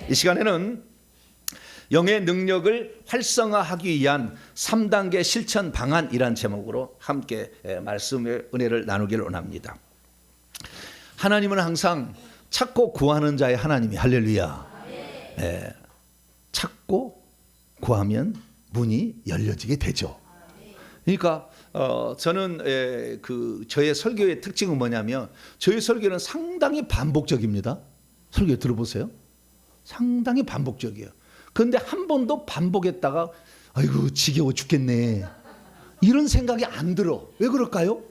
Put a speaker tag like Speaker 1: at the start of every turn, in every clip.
Speaker 1: 이 시간에는 영의 능력을 활성화하기 위한 3단계 실천 방안이란 제목으로 함께 말씀의 은혜를 나누기를 원합니다. 하나님은 항상 찾고 구하는 자의 하나님이 할렐루야. 찾고 구하면 문이 열려지게 되죠. 그러니까 저는 저의 설교의 특징은 뭐냐면 저의 설교는 상당히 반복적입니다. 설교 들어보세요. 상당히 반복적이에요. 그런데 한 번도 반복했다가 아이고 지겨워 죽겠네 이런 생각이 안 들어. 왜 그럴까요?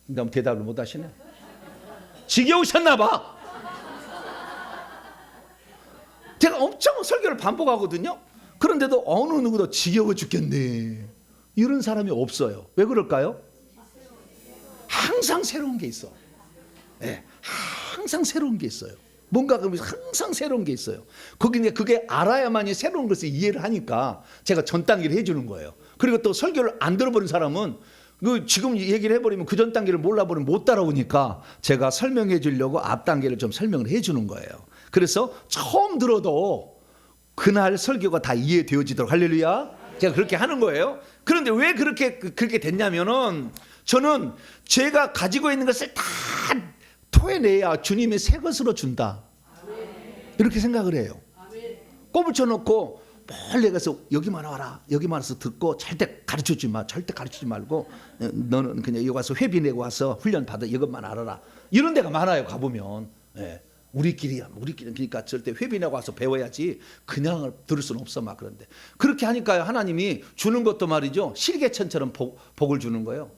Speaker 1: 그럼 대답을 못 하시네. 지겨우셨나 봐. 제가 엄청 설교를 반복하거든요. 그런데도 어느 누구도 지겨워 죽겠네 이런 사람이 없어요. 왜 그럴까요? 항상 새로운 게 있어. 항상 새로운 게 있어요. 뭔가 항상 새로운 게 있어요. 그게 알아야만이 새로운 것을 이해를 하니까 제가 전 단계를 해주는 거예요. 그리고 또 설교를 안 들어버린 사람은 지금 얘기를 해버리면 그 전 단계를 몰라버리면 못 따라오니까 제가 설명해 주려고 앞 단계를 좀 설명을 해주는 거예요. 그래서 처음 들어도 그날 설교가 다 이해되어지도록 할렐루야. 제가 그렇게 하는 거예요. 그런데 왜 그렇게 됐냐면은 저는 제가 가지고 있는 것을 다 토해내야 주님이 새 것으로 준다 이렇게 생각을 해요. 꼽을 쳐놓고 멀리 가서 여기만 와라 여기만 와서 듣고 절대 가르치지 말고 너는 그냥 여기 와서 회비 내고 와서 훈련 받아 이것만 알아라 이런 데가 많아요. 가보면 우리끼리 그러니까 절대 회비 내고 와서 배워야지 그냥 들을 수는 없어 막. 그런데 그렇게 하니까 하나님이 주는 것도 말이죠 실개천처럼 복을 주는 거예요.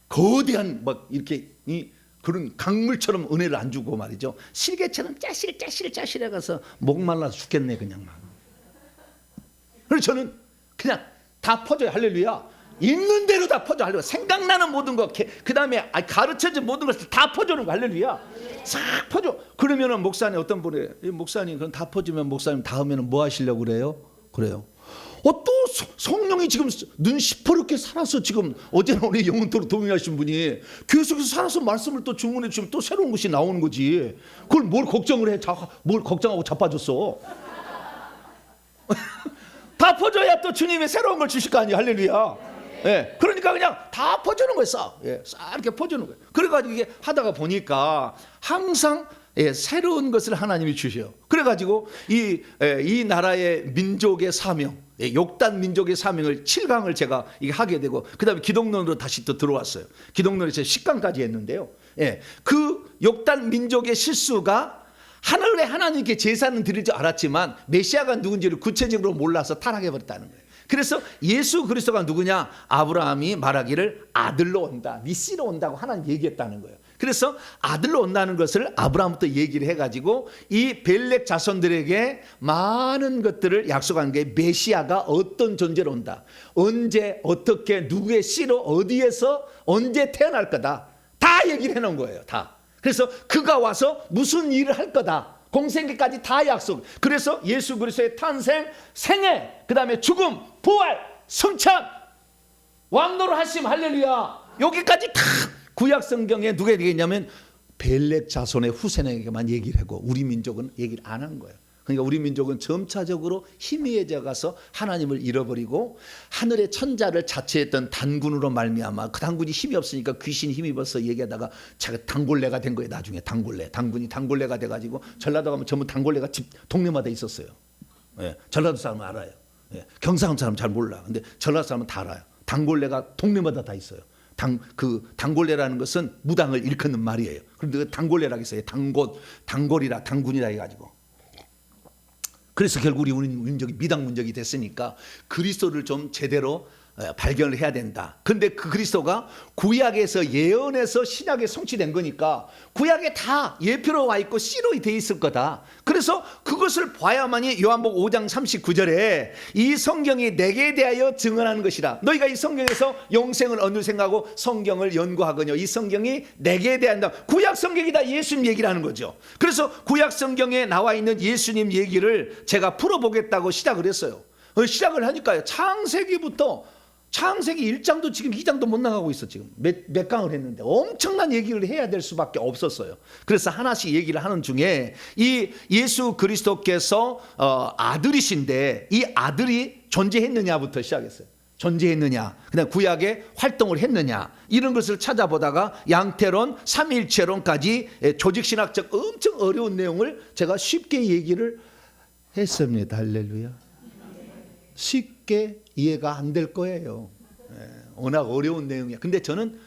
Speaker 1: 거대한 막 이렇게 그런 강물처럼 은혜를 안 주고 말이죠 실개처럼 짜실 가서 목 말라서 죽겠네 그냥 막. 그래서 저는 그냥 다 퍼져요. 할렐루야. 있는 대로 다 퍼져. 할렐루야. 생각나는 모든 거 그 다음에 가르쳐진 모든 것을 다 퍼주는 거. 할렐루야. 싹 퍼져. 그러면은 목사님 어떤 분이 목사님 그럼 다 퍼지면 목사님 다음에는 뭐 하시려고 그래요? 또 성령이 지금 눈 시퍼렇게 살아서 지금 어제는 우리 영혼토록 동의하신 분이 계속해서 살아서 말씀을 또 주문해 주시면 또 새로운 것이 나오는 거지. 그걸 뭘 걱정을 해? 뭘 걱정하고 자빠졌어? 다 퍼져야 또 주님이 새로운 걸 주실 거 아니에요. 할렐루야. 그러니까 그냥 다 퍼주는 거예요. 싹 이렇게 퍼주는 거예요. 그래가지고 이게 하다가 보니까 항상 새로운 것을 하나님이 주셔요. 그래가지고 이 나라의 민족의 사명, 욕단 민족의 사명을 7강을 제가 이게 하게 되고 그 다음에 기독론으로 다시 또 들어왔어요. 기독론에서 10강까지 했는데요. 그 욕단 민족의 실수가 하늘에 하나님께 제사는 드릴 줄 알았지만 메시아가 누군지를 구체적으로 몰라서 타락해버렸다는 거예요. 그래서 예수 그리스도가 누구냐? 아브라함이 말하기를 아들로 온다, 미시로 온다고 하나님 얘기했다는 거예요. 그래서 아들로 온다는 것을 아브라함부터 얘기를 해가지고 이 벨렉 자손들에게 많은 것들을 약속한 게 메시아가 어떤 존재로 온다, 언제 어떻게 누구의 씨로 어디에서 언제 태어날 거다 다 얘기를 해놓은 거예요. 다. 그래서 그가 와서 무슨 일을 할 거다 공생애까지 다 약속. 그래서 예수 그리스도의 탄생, 생애, 그 다음에 죽음, 부활, 승천, 왕노를 하심, 할렐루야. 여기까지 다 구약 성경에 누가 얘기했냐면 벨렉 자손의 후세에게만 얘기를 하고 우리 민족은 얘기를 안 한 거예요. 그러니까 우리 민족은 점차적으로 희미해져 가서 하나님을 잃어버리고 하늘의 천자를 자처했던 단군으로 말미암아 그 단군이 힘이 없으니까 귀신이 힘입어서 얘기하다가 자가 단골레가 된 거예요. 나중에 단군이 단골레가 돼가지고 전라도 가면 전부 단골레가 집 동네마다 있었어요. 전라도 사람은 알아요. 경상도 사람은 잘 몰라. 근데 전라도 사람은 다 알아요. 단골레가 동네마다 다 있어요. 단골레라는 것은 무당을 일컫는 말이에요. 그런데 단골레라고 했어요. 단골이라 단군이라 해가지고. 그래서 결국 우리 민족이 미당 민족이 됐으니까 그리스도를 좀 제대로 발견을 해야 된다. 그런데 그 그리스도가 구약에서 예언해서 신약에 성취된 거니까 구약에 다 예표로 와 있고 씨로 돼 있을 거다. 그래서 그것을 봐야만이 요한복음 5장 39절에 이 성경이 내게 대하여 증언하는 것이라. 너희가 이 성경에서 영생을 얻을 생각하고 성경을 연구하거니와 이 성경이 내게 대한다. 구약 성경이 다 예수님 얘기를 하는 거죠. 그래서 구약 성경에 나와 있는 예수님 얘기를 제가 풀어보겠다고 시작을 했어요. 시작을 하니까요. 창세기부터 창세기 1장도 지금 2장도 못 나가고 있어. 지금 몇 강을 했는데 엄청난 얘기를 해야 될 수밖에 없었어요. 그래서 하나씩 얘기를 하는 중에 이 예수 그리스도께서 아들이신데 이 아들이 존재했느냐부터 시작했어요. 존재했느냐, 그냥 구약에 활동을 했느냐, 이런 것을 찾아보다가 양태론, 삼일체론까지 조직신학적 엄청 어려운 내용을 제가 쉽게 얘기를 했습니다. 할렐루야. 쉽게 이해가 안 될 거예요. 워낙 어려운 내용이야. 근데 저는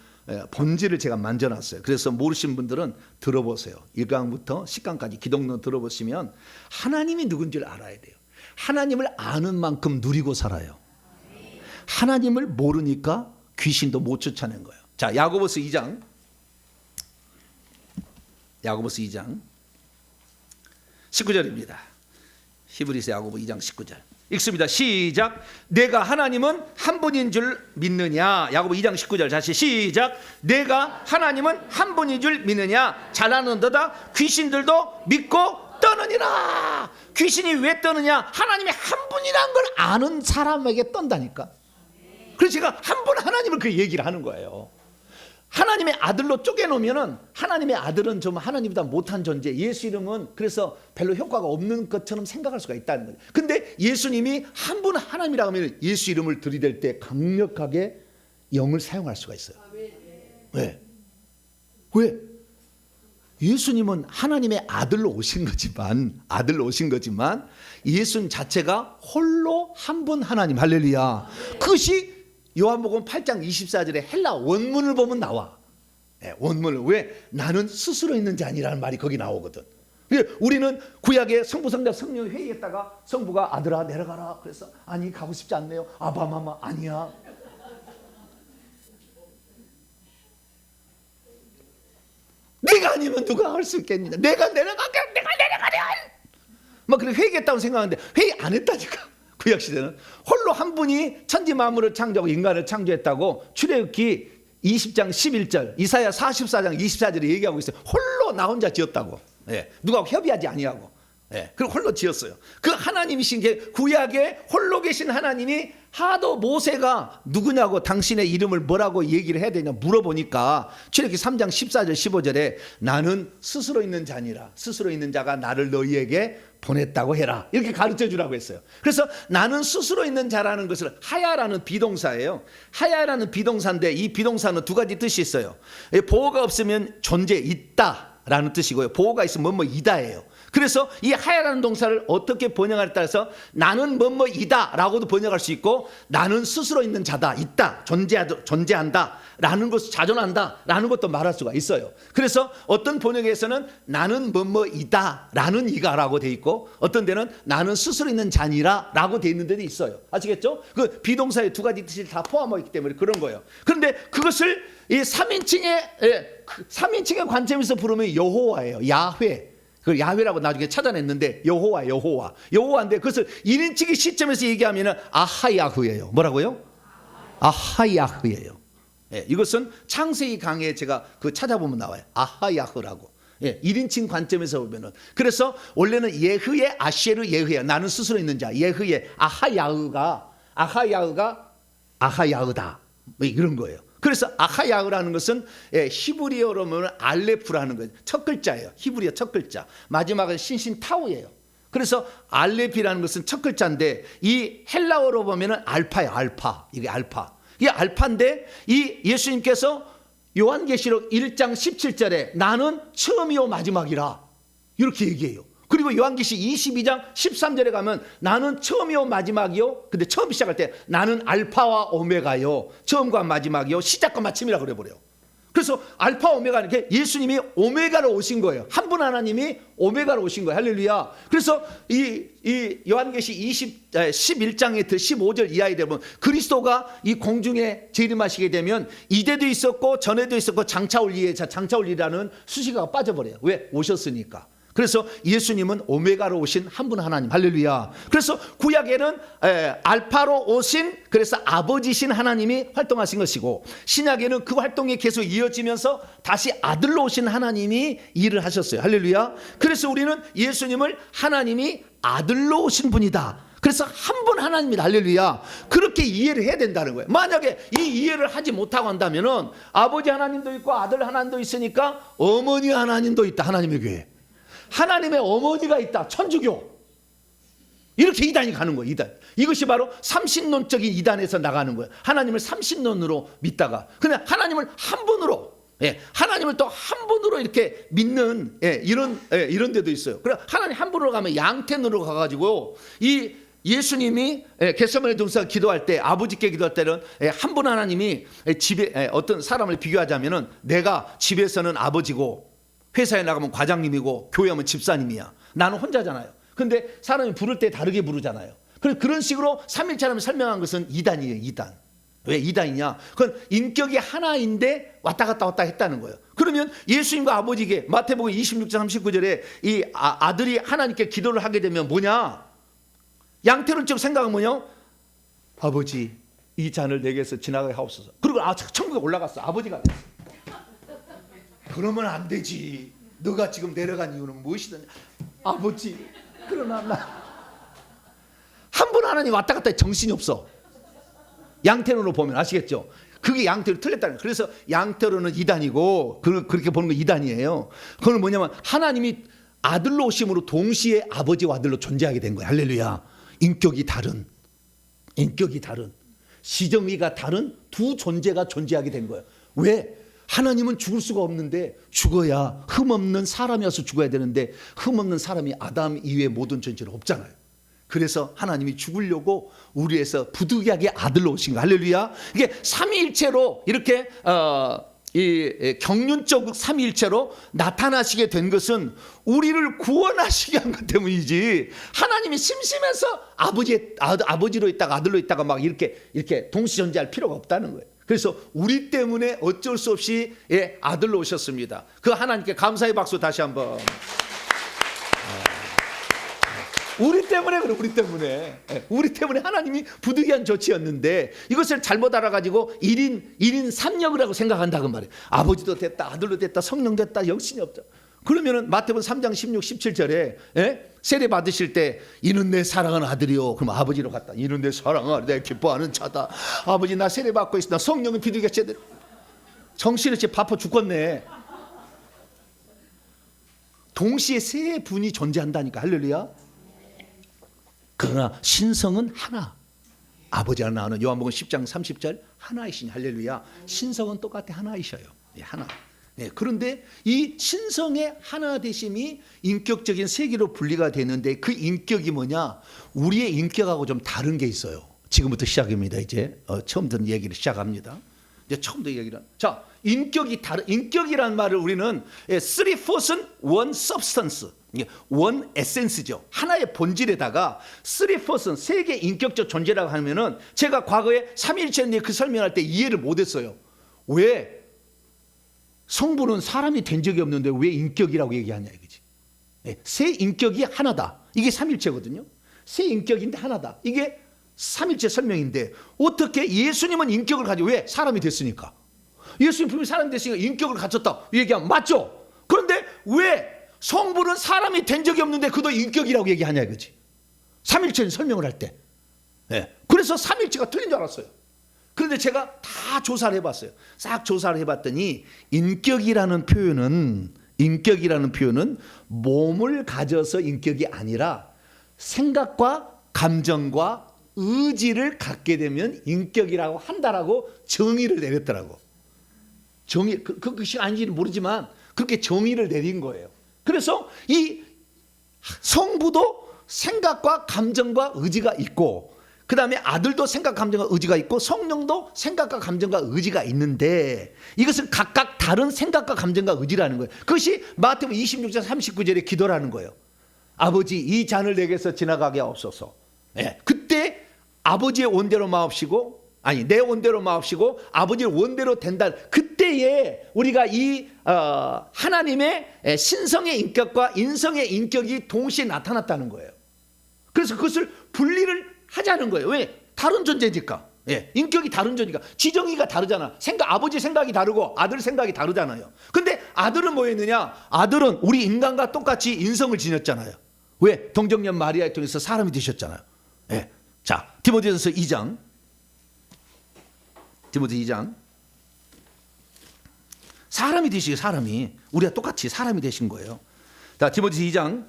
Speaker 1: 본질을 제가 만져놨어요. 그래서 모르신 분들은 들어보세요. 1강부터 10강까지 기독론 들어보시면 하나님이 누군지를 알아야 돼요. 하나님을 아는 만큼 누리고 살아요. 하나님을 모르니까 귀신도 못 쫓아낸 거예요. 자, 야고보서 2장 19절입니다. 히브리서 야고보 2장 19절 읽습니다. 시작. 내가 하나님은 한 분인 줄 믿느냐. 야고보 2장 19절 다시 시작. 내가 하나님은 한 분인 줄 믿느냐. 잘하는도다 귀신들도 믿고 떠느니라. 귀신이 왜 떠느냐? 하나님이 한 분이란 걸 아는 사람에게 떤다니까. 그래서 제가 한 분 하나님을 그 얘기를 하는 거예요. 하나님의 아들로 쪼개놓으면은 하나님의 아들은 좀 하나님보다 못한 존재, 예수 이름은 그래서 별로 효과가 없는 것처럼 생각할 수가 있다는 거예요. 근데 예수님이 한 분 하나님이라고 하면 예수 이름을 들이댈 때 강력하게 영을 사용할 수가 있어요. 왜? 예수님은 하나님의 아들로 오신 거지만 예수님 자체가 홀로 한 분 하나님. 할렐루야. 그것이 요한복음 8장 24절에 헬라 원문을 보면 나와. 원문을. 왜? 나는 스스로 있는 자 아니라는 말이 거기 나오거든. 우리는 구약에 성부 성자 성령 회의했다가 성부가 아들아 내려가라 그래서 아니 가고 싶지 않네요. 아바마마 아니야. 내가 아니면 누가 할 수 있겠느냐. 내가 내려가려. 막 그렇게 회의했다고 생각하는데 회의 안 했다니까. 구약 시대는 홀로 한 분이 천지 만물을 창조하고 인간을 창조했다고 출애굽기 20장 11절, 이사야 44장 24절에 얘기하고 있어요. 홀로 나 혼자 지었다고. 누가 협의하지 아니하고. 그리고 홀로 지었어요. 그 하나님이신 게 구약에 홀로 계신 하나님이 하도 모세가 누구냐고 당신의 이름을 뭐라고 얘기를 해야 되냐 물어보니까 출애굽기 3장 14절 15절에 나는 스스로 있는 자니라. 스스로 있는 자가 나를 너희에게 보냈다고 해라. 이렇게 가르쳐 주라고 했어요. 그래서 나는 스스로 있는 자라는 것을 하야라는 비동사예요. 하야라는 비동사인데 이 비동사는 두 가지 뜻이 있어요. 보호가 없으면 존재 있다라는 뜻이고요. 보호가 있으면 뭐뭐이다예요. 그래서 이 하야라는 동사를 어떻게 번역하냐에 따라서 나는 뭐뭐이다 라고도 번역할 수 있고 나는 스스로 있는 자다, 있다, 존재한다 라는 것을 자존한다 라는 것도 말할 수가 있어요. 그래서 어떤 번역에서는 나는 뭐뭐이다 라는 이가 라고 돼 있고 어떤 데는 나는 스스로 있는 자니라 라고 돼 있는 데도 있어요. 아시겠죠? 그 비동사의 두 가지 뜻이 다 포함하고 있기 때문에 그런 거예요. 그런데 그것을 이 3인칭의 관점에서 부르면 여호와예요. 야훼. 그 야훼라고 나중에 찾아냈는데 여호와인데 그것을 1인칭의 시점에서 얘기하면 아하야흐예요. 뭐라고요? 아하야흐예요. 이것은 창세기 강의에 제가 그 찾아보면 나와요. 아하야흐라고. 1인칭 관점에서 보면은 그래서 원래는 예흐의 아셰르 예흐야. 나는 스스로 있는 자. 예흐의 아하야흐가 아하야흐다. 뭐 이런 거예요. 그래서 아하야흐라는 것은 히브리어로 보면 알레프라는 거예요. 첫 글자예요. 히브리어 첫 글자. 마지막은 신신타우예요. 그래서 알레피라는 것은 첫 글자인데 이 헬라어로 보면은 알파예요. 알파. 이게 알파. 이게 알파인데 이 예수님께서 요한계시록 1장 17절에 나는 처음이요 마지막이라 이렇게 얘기해요. 그리고 요한계시 22장 13절에 가면 나는 처음이요 마지막이요. 근데 처음 시작할 때 나는 알파와 오메가요. 처음과 마지막이요. 시작과 마침이라 그래버려요. 그래서 알파 오메가 이렇게 예수님이 오메가로 오신 거예요. 한 분 하나님이 오메가로 오신 거예요. 할렐루야. 그래서 이 요한계시 11장에 15절 이하에 되면 그리스도가 이 공중에 재림하시게 되면 이때도 있었고 전에도 있었고 장차 올 이라는 수식어가 빠져버려요. 왜? 오셨으니까. 그래서 예수님은 오메가로 오신 한 분 하나님. 할렐루야. 그래서 구약에는 알파로 오신 그래서 아버지신 하나님이 활동하신 것이고 신약에는 그 활동이 계속 이어지면서 다시 아들로 오신 하나님이 일을 하셨어요. 할렐루야. 그래서 우리는 예수님을 하나님이 아들로 오신 분이다. 그래서 한 분 하나님이다. 할렐루야. 그렇게 이해를 해야 된다는 거예요. 만약에 이 이해를 하지 못하고 한다면은 아버지 하나님도 있고 아들 하나님도 있으니까 어머니 하나님도 있다. 하나님의 교회. 하나님의 어머니가 있다. 천주교. 이렇게 이단이 가는 거예요. 이단. 이것이 바로 삼신론적인 이단에서 나가는 거예요. 하나님을 삼신론으로 믿다가 그냥 하나님을 한 분으로, 하나님을 또 한 분으로 이렇게 믿는 이런 데도 있어요. 그래 하나님 한 분으로 가면 양태으로 가가지고 이 예수님이 겟세마네 동산 기도할 때, 아버지께 기도할 때는 한 분 하나님이 집에 어떤 사람을 비교하자면은 내가 집에서는 아버지고 회사에 나가면 과장님이고 교회 오면 집사님이야. 나는 혼자잖아요. 근데 사람이 부를 때 다르게 부르잖아요. 그런 식으로 삼일체라면 설명한 것은 이단이에요. 이단. 왜 이단이냐? 그건 인격이 하나인데 왔다 갔다 했다는 거예요. 그러면 예수님과 아버지에게 마태복음 26장 39절에 이 아들이 하나님께 기도를 하게 되면 뭐냐? 양태론적 생각은 뭐냐? 아버지 이 잔을 내게서 지나가게 하옵소서. 그리고 천국에 올라갔어. 아버지가 됐어. 그러면 안 되지. 너가 지금 내려간 이유는 무엇이더냐? 아버지 그러나 나 한 분 하나님 왔다 갔다 해. 정신이 없어. 양태론으로 보면 아시겠죠? 그게 양태로 틀렸다는 거예요. 그래서 양태론은 이단이고 그렇게 보는 거 이단이에요. 그건 뭐냐면 하나님이 아들로 오심으로 동시에 아버지와 아들로 존재하게 된 거예요. 할렐루야. 인격이 다른 시정의가 다른 두 존재가 존재하게 된 거예요. 왜? 하나님은 죽을 수가 없는데 죽어야 흠없는 사람이어서 죽어야 되는데 흠없는 사람이 아담 이외의 모든 존재는 없잖아요. 그래서 하나님이 죽으려고 우리에서 부득이하게 아들로 오신 거. 할렐루야. 이게 삼위일체로 이렇게 이 경륜적 삼위일체로 나타나시게 된 것은 우리를 구원하시게 한 것 때문이지, 하나님이 심심해서 아버지로 있다가 아들로 있다가 막 이렇게 동시 존재할 필요가 없다는 거예요. 그래서 우리 때문에 어쩔 수 없이 아들로 오셨습니다. 그 하나님께 감사의 박수 다시 한번. 우리 때문에 그래. 우리 때문에 하나님이 부득이한 조치였는데 이것을 잘못 알아가지고 1인 3역이라고 생각한다고 말이에요. 아버지도 됐다, 아들도 됐다, 성령 됐다, 영신이 없다. 그러면은 마태복음 3장 16, 17절에 세례 받으실 때 이는 내 사랑하는 아들이요. 그럼 아버지로 갔다. 이는 내 사랑하는 내 기뻐하는 자다. 아버지 나 세례 받고 있어. 나 성령은 비둘기가 제대로. 정신없이 바빠 죽겠네. 동시에 세 분이 존재한다니까. 할렐루야. 그러나 신성은 하나. 아버지가 나오는 요한복음 10장 30절 하나이신. 할렐루야. 신성은 똑같아 하나이셔요. 하나. 그런데 이 신성의 하나 되심이 인격적인 세계로 분리가 되는데 그 인격이 뭐냐? 우리의 인격하고 좀 다른 게 있어요. 지금부터 시작입니다. 이제 처음부터 얘기를 시작합니다. 이제 처음부터 얘기를. 자, 인격이 다른. 인격이라는 말을 우리는 three person, one substance, 원 에센스죠. 하나의 본질에다가 three person, 세 개의 인격적 존재라고 하면은 제가 과거에 삼위일체인데 그 설명할 때 이해를 못했어요. 왜? 성부는 사람이 된 적이 없는데 왜 인격이라고 얘기하냐 이거지. 세 인격이 하나다. 이게 삼일체거든요. 세 인격인데 하나다. 이게 삼일체 설명인데 어떻게 예수님은 인격을 가지고 왜? 사람이 됐으니까. 예수님 분명히 사람이 됐으니까 인격을 갖췄다 얘기하면 맞죠? 그런데 왜 성부는 사람이 된 적이 없는데 그도 인격이라고 얘기하냐 이거지. 삼일체는 설명을 할 때. 그래서 삼일체가 틀린 줄 알았어요. 그런데 제가 다 조사를 해봤어요. 싹 조사를 해봤더니 인격이라는 표현은 몸을 가져서 인격이 아니라 생각과 감정과 의지를 갖게 되면 인격이라고 한다라고 정의를 내렸더라고. 정의, 그것이 아닌지는 모르지만 그렇게 정의를 내린 거예요. 그래서 이 성부도 생각과 감정과 의지가 있고 그 다음에 아들도 생각, 감정과 의지가 있고 성령도 생각과 감정과 의지가 있는데 이것은 각각 다른 생각과 감정과 의지라는 거예요. 그것이 마태복음 26장 39절의 기도라는 거예요. 아버지 이 잔을 내게서 지나가게 하옵소서. 그때 아버지의 원대로 마옵시고 내 원대로 마옵시고 아버지의 원대로 된다. 그때에 우리가 이 하나님의 신성의 인격과 인성의 인격이 동시에 나타났다는 거예요. 그래서 그것을 분리를 하자는 거예요. 왜? 다른 존재니까. 인격이 다른 존재니까. 지정의가 다르잖아. 아버지 생각이 다르고 아들 생각이 다르잖아요. 근데 아들은 뭐였느냐? 아들은 우리 인간과 똑같이 인성을 지녔잖아요. 왜? 동정녀 마리아를 통해서 사람이 되셨잖아요. 예. 자, 디모데전서 2장. 디모데 2장. 사람이 되시게 사람이 우리가 똑같이 사람이 되신 거예요. 자, 디모데 2장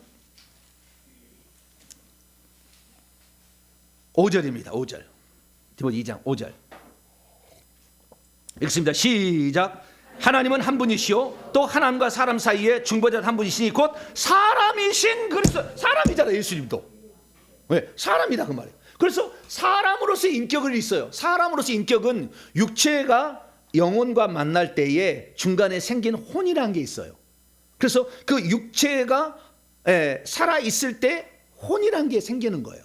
Speaker 1: 5절입니다. 5절. 디모데 2장 5절. 읽습니다. 시작. 하나님은 한 분이시요 또 하나님과 사람 사이에 중보자 한 분이시니 곧 사람이신 그리스도. 사람이잖아요. 예수님도. 왜? 사람이다 그 말이에요. 그래서 사람으로서의 인격을 있어요. 사람으로서의 인격은 육체가 영혼과 만날 때에 중간에 생긴 혼이라는 게 있어요. 그래서 그 육체가 살아있을 때 혼이라는 게 생기는 거예요.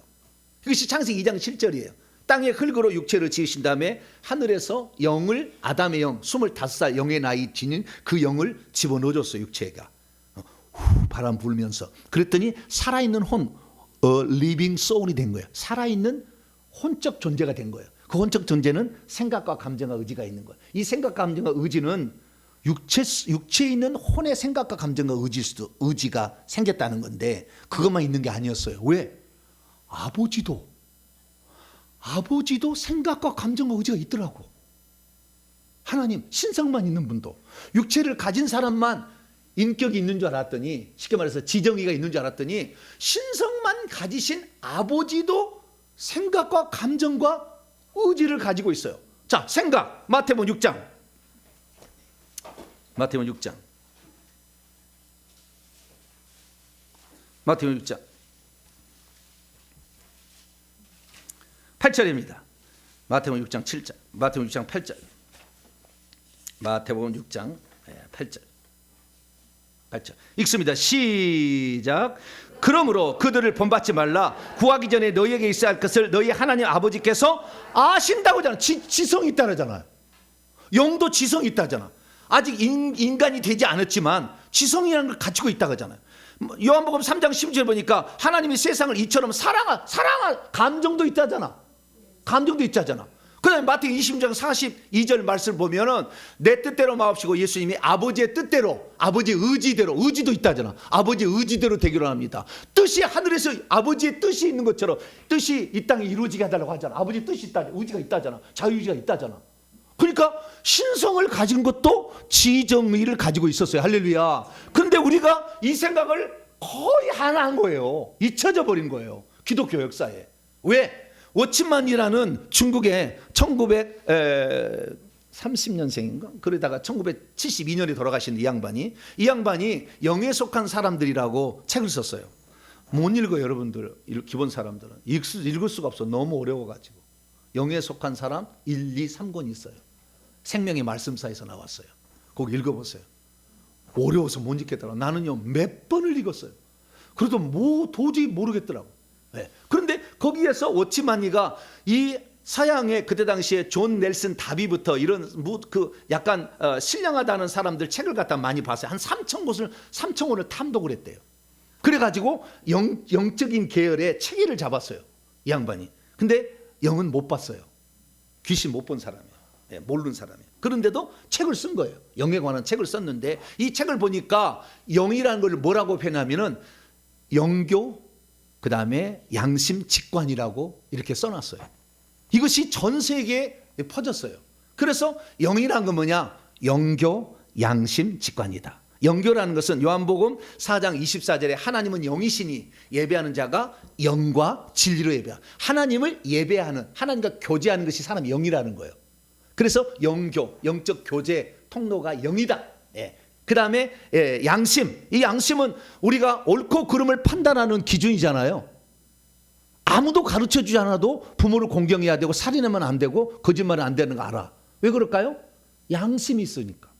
Speaker 1: 이것이 창세기 2장 7절이에요. 땅에 흙으로 육체를 지으신 다음에 하늘에서 영을, 아담의 영, 25살 영의 나이 지닌 그 영을 집어넣어줬어요. 육체가 바람 불면서. 그랬더니 살아있는 혼, living soul이 된 거예요. 살아있는 혼적 존재가 된 거예요. 그 혼적 존재는 생각과 감정과 의지가 있는 거예요. 이 생각과 감정과 의지는 육체에 있는 혼의 생각과 감정과 의지가 생겼다는 건데 그것만 있는 게 아니었어요. 왜? 아버지도 생각과 감정과 의지가 있더라고. 하나님, 신성만 있는 분도. 육체를 가진 사람만 인격이 있는 줄 알았더니, 쉽게 말해서 지정의가 있는 줄 알았더니 신성만 가지신 아버지도 생각과 감정과 의지를 가지고 있어요. 자, 생각. 마태복음 6장. 마태복음 6장. 마태복음 6장. 8절입니다. 마태복음 6장 7절. 마태복음 6장 8절. 마태복음 6장 8절. 8절. 읽습니다. 시작. 그러므로 그들을 본받지 말라. 구하기 전에 너희에게 있어야 할 것을 너희 하나님 아버지께서 아신다고 하잖아. 지성이 있다잖아요. 영도 지성이 있다잖아. 아직 인간이 되지 않았지만 지성이라는 걸 가지고 있다고 하잖아요. 요한복음 3장 10절 보니까 하나님이 세상을 이처럼 사랑할 감정도 있다잖아. 감정도 있다잖아. 그 다음에 마태복음 20장 42절 말씀을 보면은 내 뜻대로 마옵시고 예수님이 아버지의 뜻대로, 아버지의 의지대로, 의지도 있다잖아. 아버지의 의지대로 되기로 합니다. 뜻이 하늘에서 아버지의 뜻이 있는 것처럼 뜻이 이 땅에 이루어지게 해달라고 하잖아. 아버지의 뜻이 있다, 의지가 있다잖아. 자유의지가 있다잖아. 그러니까 신성을 가진 것도 지정의를 가지고 있었어요. 할렐루야. 그런데 우리가 이 생각을 거의 안 한 거예요. 잊혀져 버린 거예요. 기독교 역사에. 왜? 워치만이라는 중국의 1930년생인가? 그러다가 1972년에 돌아가신 이 양반이 영에 속한 사람들이라고 책을 썼어요. 못 읽어요, 여러분들. 기본 사람들은 읽을 수가 없어. 너무 어려워가지고. 영에 속한 사람 1, 2, 3권 있어요. 생명의 말씀사에서 나왔어요. 거기 읽어보세요. 어려워서 못 읽겠더라고. 나는요 몇 번을 읽었어요. 그래도 도저히 모르겠더라고. 네. 그런데 거기에서 워치만이가 이 서양의 그때 당시에 존 넬슨 다비부터 이런 약간 신령하다는 사람들 책을 갖다 많이 봤어요. 한 3,000권을 탐독을 했대요. 그래가지고 영적인 계열의 체계를 잡았어요. 이 양반이. 근데 영은 못 봤어요. 귀신 못 본 사람이에요. 네, 모르는 사람이에요. 그런데도 책을 쓴 거예요. 영에 관한 책을 썼는데 이 책을 보니까 영이라는 걸 뭐라고 표현하면은 영교, 그 다음에 양심 직관이라고 이렇게 써놨어요. 이것이 전 세계에 퍼졌어요. 그래서 영이라는 건 뭐냐? 영교, 양심, 직관이다. 영교라는 것은 요한복음 4장 24절에 하나님은 영이시니 예배하는 자가 영과 진리로 예배하는, 하나님을 예배하는, 하나님과 교제하는 것이 사람의 영이라는 거예요. 그래서 영교, 영적 교제 통로가 영이다. 예. 그 다음에 양심. 이 양심은 우리가 옳고 그름을 판단하는 기준이잖아요. 아무도 가르쳐주지 않아도 부모를 공경해야 되고 살인하면 안 되고 거짓말은 안 되는 거 알아. 왜 그럴까요? 양심이 있으니까.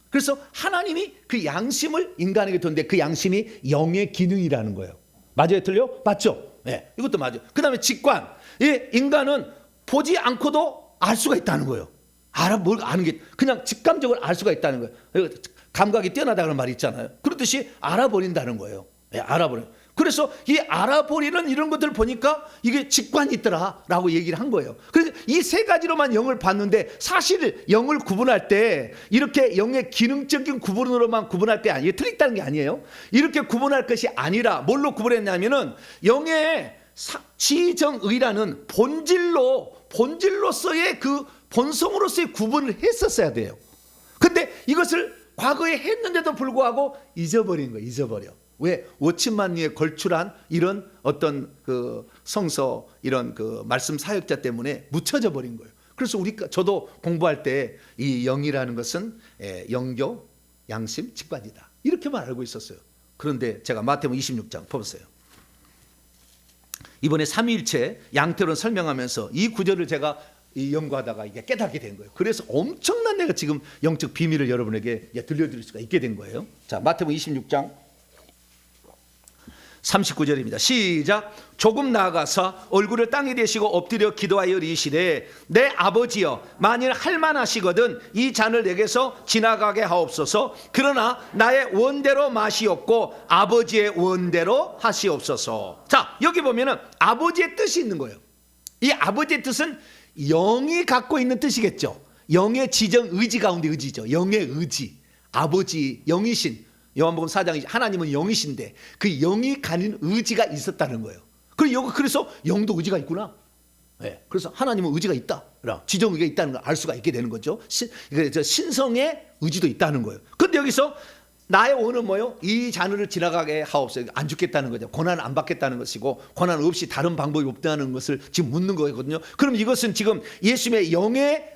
Speaker 1: 그래서 하나님이 그 양심을 인간에게 뒀는데 그 양심이 영의 기능이라는 거예요. 맞아요? 틀려? 맞죠? 네, 이것도 맞아요. 그 다음에 직관. 이 인간은 보지 않고도 알 수가 있다는 거예요. 뭘 아는 게 그냥 직감적으로 알 수가 있다는 거예요. 감각이 뛰어나다는 말이 있잖아요. 그렇듯이 알아버린다는 거예요. 네, 알아버려요. 그래서 이 알아버리는 이런 것들을 보니까 이게 직관이 있더라라고 얘기를 한 거예요. 그래서 이 세 가지로만 영을 봤는데 사실 영을 구분할 때 이렇게 영의 기능적인 구분으로만 구분할 때 아니에요. 틀렸다는 게 아니에요. 이렇게 구분할 것이 아니라 뭘로 구분했냐면은 영의 지정의라는 본질로서의 그 본성으로서의 구분을 했었어야 돼요. 근데 이것을 과거에 했는데도 불구하고 잊어버린 거예요. 잊어버려. 왜? 5천만 년에 걸출한 이런 어떤 그 성서, 이런 그 말씀 사역자 때문에 묻혀져 버린 거예요. 그래서 저도 공부할 때 이 영이라는 것은 영교, 양심, 직관이다, 이렇게만 알고 있었어요. 그런데 제가 마태복음 26장 보세요. 이번에 삼위일체 양태론 설명하면서 이 구절을 제가 연구하다가 이게 깨닫게 된 거예요. 그래서 엄청난 내가 지금 영적 비밀을 여러분에게 들려드릴 수가 있게 된 거예요. 자, 마태복음 26장 39절입니다. 시작. 조금 나아가서 얼굴을 땅에 대시고 엎드려 기도하여 이르시되 내 아버지여, 만일 할만하시거든 이 잔을 내게서 지나가게 하옵소서. 그러나 나의 원대로 마시옵고 아버지의 원대로 하시옵소서. 자, 여기 보면은 아버지의 뜻이 있는 거예요. 이 아버지의 뜻은 영이 갖고 있는 뜻이겠죠. 영의 지정 의지 가운데 의지죠. 영의 의지. 아버지 영이신 요한복음 4장 하나님은 영이신데 그 영이 가진 의지가 있었다는 거예요. 그래서 영도 의지가 있구나. 네, 그래서 하나님은 의지가 있다, 지정 의지가 있다는 걸 알 수가 있게 되는 거죠. 신성의 의지도 있다는 거예요. 근데 여기서 나의 원은 뭐요? 이 잔을 지나가게 하옵소서. 안 죽겠다는 거죠. 고난을 안 받겠다는 것이고 고난 없이 다른 방법이 없다는 것을 지금 묻는 거거든요. 그럼 이것은 지금 예수님의 영의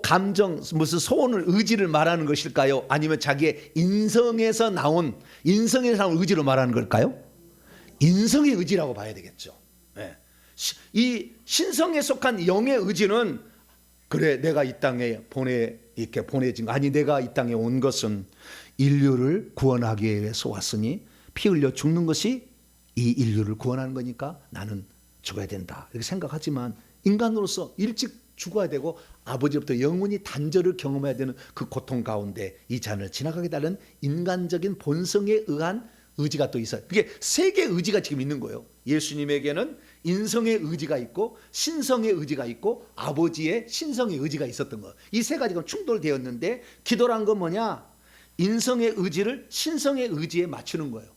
Speaker 1: 감정, 무슨 소원을, 의지를 말하는 것일까요? 아니면 자기의 인성에서 나온 의지로 말하는 걸까요? 인성의 의지라고 봐야 되겠죠. 네. 이 신성에 속한 영의 의지는, 그래 내가 이 땅에 이렇게 보내진 거, 아니 내가 이 땅에 온 것은 인류를 구원하기 위해서 왔으니 피 흘려 죽는 것이 이 인류를 구원하는 거니까 나는 죽어야 된다, 이렇게 생각하지만 인간으로서 일찍 죽어야 되고 아버지로부터 영원히 단절을 경험해야 되는 그 고통 가운데 이 잔을 지나가게 되는 인간적인 본성에 의한 의지가 또 있어요. 그게 세 개의 의지가 지금 있는 거예요. 예수님에게는 인성의 의지가 있고 신성의 의지가 있고 아버지의 신성의 의지가 있었던 거예요. 이 세 가지가 충돌되었는데 기도란 건 뭐냐? 인성의 의지를 신성의 의지에 맞추는 거예요.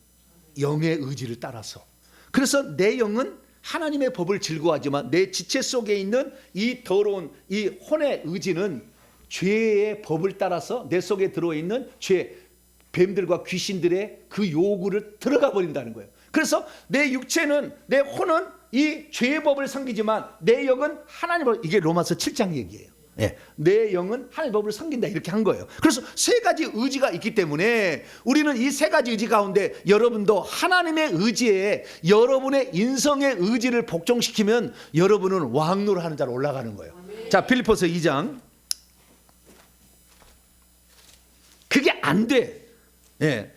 Speaker 1: 영의 의지를 따라서. 그래서 내 영은 하나님의 법을 즐거워하지만 내 지체 속에 있는 이 더러운 이 혼의 의지는 죄의 법을 따라서 내 속에 들어있는 죄, 뱀들과 귀신들의 그 요구를 들어가 버린다는 거예요. 그래서 내 육체는, 내 혼은 이 죄의 법을 섬기지만 내 영은 하나님을, 이게 로마서 7장 얘기예요. 네, 내 영은 하나님의 법을 섬긴다, 이렇게 한 거예요. 그래서 세 가지 의지가 있기 때문에 우리는 이 세 가지 의지 가운데 여러분도 하나님의 의지에 여러분의 인성의 의지를 복종시키면 여러분은 왕노를 하는 자로 올라가는 거예요. 자, 빌립보서 2장. 그게 안 돼. 예,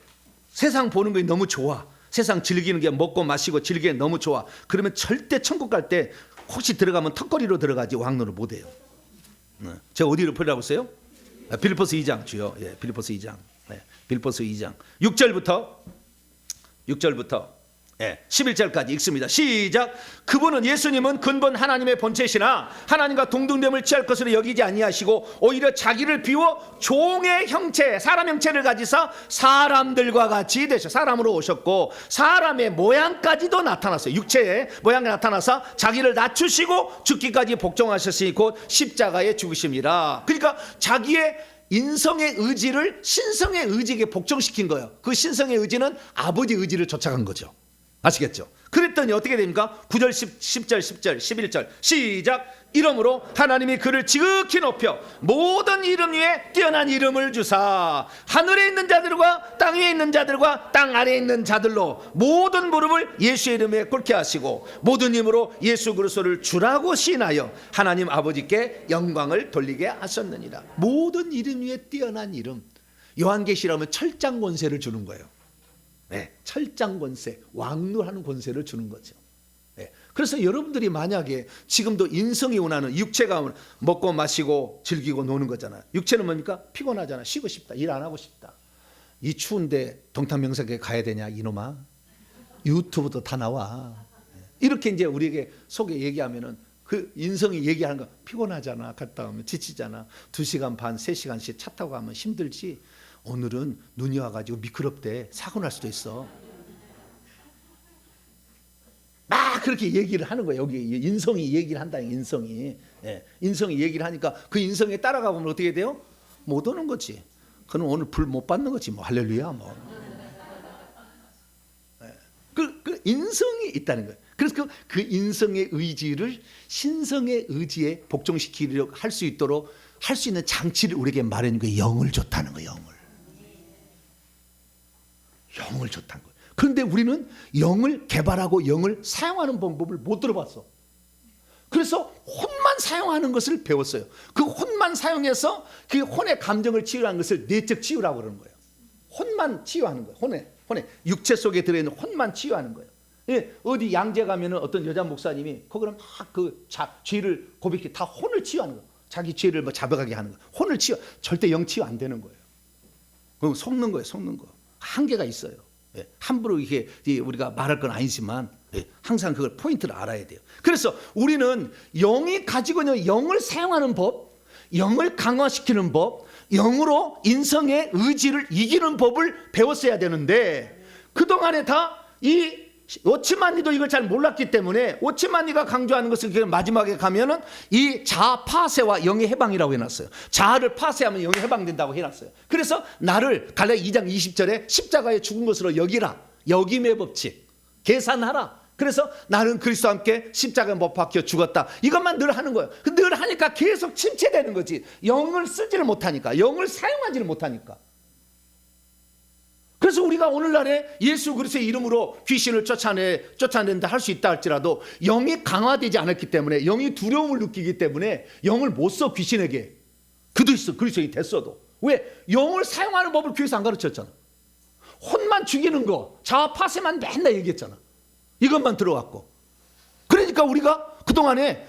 Speaker 1: 세상 보는 게 너무 좋아, 세상 즐기는 게 먹고 마시고 즐기는 게 너무 좋아, 그러면 절대 천국 갈 때 혹시 들어가면 턱걸이로 들어가지 왕노를 못 해요. 제가 어디로 보려고 했어요? 빌립보서 2장 주요. 예, 빌립보서 2장. 네, 빌립보서 2장 6절부터 11절까지 읽습니다. 시작. 그분은, 예수님은 근본 하나님의 본체시나 하나님과 동등됨을 취할 것으로 여기지 아니하시고 오히려 자기를 비워 종의 형체, 사람 형체를 가지사 사람들과 같이 되셔 사람으로 오셨고 사람의 모양까지도 나타났어요. 육체의 모양이 나타나서 자기를 낮추시고 죽기까지 복종하셨으니 곧 십자가에 죽으심이라. 그러니까 자기의 인성의 의지를 신성의 의지에게 복종시킨 거예요. 그 신성의 의지는 아버지 의지를 쫓아간 거죠. 아시겠죠? 그랬더니 어떻게 됩니까? 9절, 10절, 10절, 11절 시작. 이러므로 하나님이 그를 지극히 높여 모든 이름 위에 뛰어난 이름을 주사 하늘에 있는 자들과 땅 위에 있는 자들과 땅 아래에 있는 자들로 모든 무릎을 예수의 이름에 꿇게 하시고 모든 힘으로 예수 그리스도를 주라고 시인하여 하나님 아버지께 영광을 돌리게 하셨느니라. 모든 이름 위에 뛰어난 이름. 요한계시라면 철장 권세를 주는 거예요. 네, 철장 권세, 왕노하는 권세를 주는 거죠. 네, 그래서 여러분들이 만약에 지금도 인성이 원하는, 육체가 먹고 마시고 즐기고 노는 거잖아요. 육체는 뭡니까? 피곤하잖아. 쉬고 싶다. 일 안 하고 싶다. 이 추운데 동탄명색에 가야 되냐 이놈아. 유튜브도 다 나와. 이렇게 이제 우리에게 속에 얘기하면은 그 인성이 얘기하는 거, 피곤하잖아. 갔다 오면 지치잖아. 2시간 반, 3시간씩 차 타고 가면 힘들지. 오늘은 눈이 와가지고 미끄럽대. 사고 날 수도 있어. 막 막 그렇게 얘기를 하는 거예요. 여기 인성이 얘기를 한다. 인성이. 예, 인성이 얘기를 하니까 그 인성에 따라가 보면 어떻게 돼요? 못 오는 거지. 그는 오늘 불 못 받는 거지. 뭐 할렐루야. 뭐. 예, 그 인성이 있다는 거예요. 그래서 그 인성의 의지를 신성의 의지에 복종시키려 할 수 있도록 할 수 있는 장치를 우리에게 마련한 거예요. 영을 줬다는 거예요. 영을 줬다는 거예요. 그런데 우리는 영을 개발하고 영을 사용하는 방법을 못 들어봤어. 그래서 혼만 사용하는 것을 배웠어요. 그 혼만 사용해서 그 혼의 감정을 치유하는 것을 내적 치유라고 그러는 거예요. 혼만 치유하는 거예요. 혼에 육체 속에 들어있는 혼만 치유하는 거예요. 예, 어디 양재 가면은 어떤 여자 목사님이 거기는 막 그 죄를 고백해 다 혼을 치유하는 거예요. 자기 죄를 뭐 잡아가게 하는 거예요. 혼을 치유, 절대 영 치유 안 되는 거예요. 그럼 속는 거예요. 속는 거. 한계가 있어요. 예, 함부로 이게 우리가 말할 건 아니지만 예, 항상 그걸 포인트를 알아야 돼요. 그래서 우리는 영이 가지고 있는 영을 사용하는 법, 영을 강화시키는 법, 영으로 인성의 의지를 이기는 법을 배웠어야 되는데 그동안에 다 이 오치만니도 이걸 잘 몰랐기 때문에 오치만니가 강조하는 것은 마지막에 가면은 이 자아 파쇄와 영의 해방이라고 해놨어요. 자아를 파쇄하면 영이 해방된다고 해놨어요. 그래서 나를 갈라디아 2장 20절에 십자가에 죽은 것으로 여기라. 여김의 법칙. 계산하라. 그래서 나는 그리스도와 함께 십자가에 못 박혀 죽었다. 이것만 늘 하는 거예요. 늘 하니까 계속 침체되는 거지. 영을 쓰지를 못하니까. 영을 사용하지를 못하니까. 그래서 우리가 오늘날에 예수 그리스도의 이름으로 귀신을 쫓아낸다 할 수 있다 할지라도 영이 강화되지 않았기 때문에 영이 두려움을 느끼기 때문에 영을 못 써 귀신에게. 그리스도인이 됐어도. 왜? 영을 사용하는 법을 교회에서 안 가르쳤잖아. 혼만 죽이는 거, 자아 파쇄만 맨날 얘기했잖아. 이것만 들어왔고. 그러니까 우리가 그동안에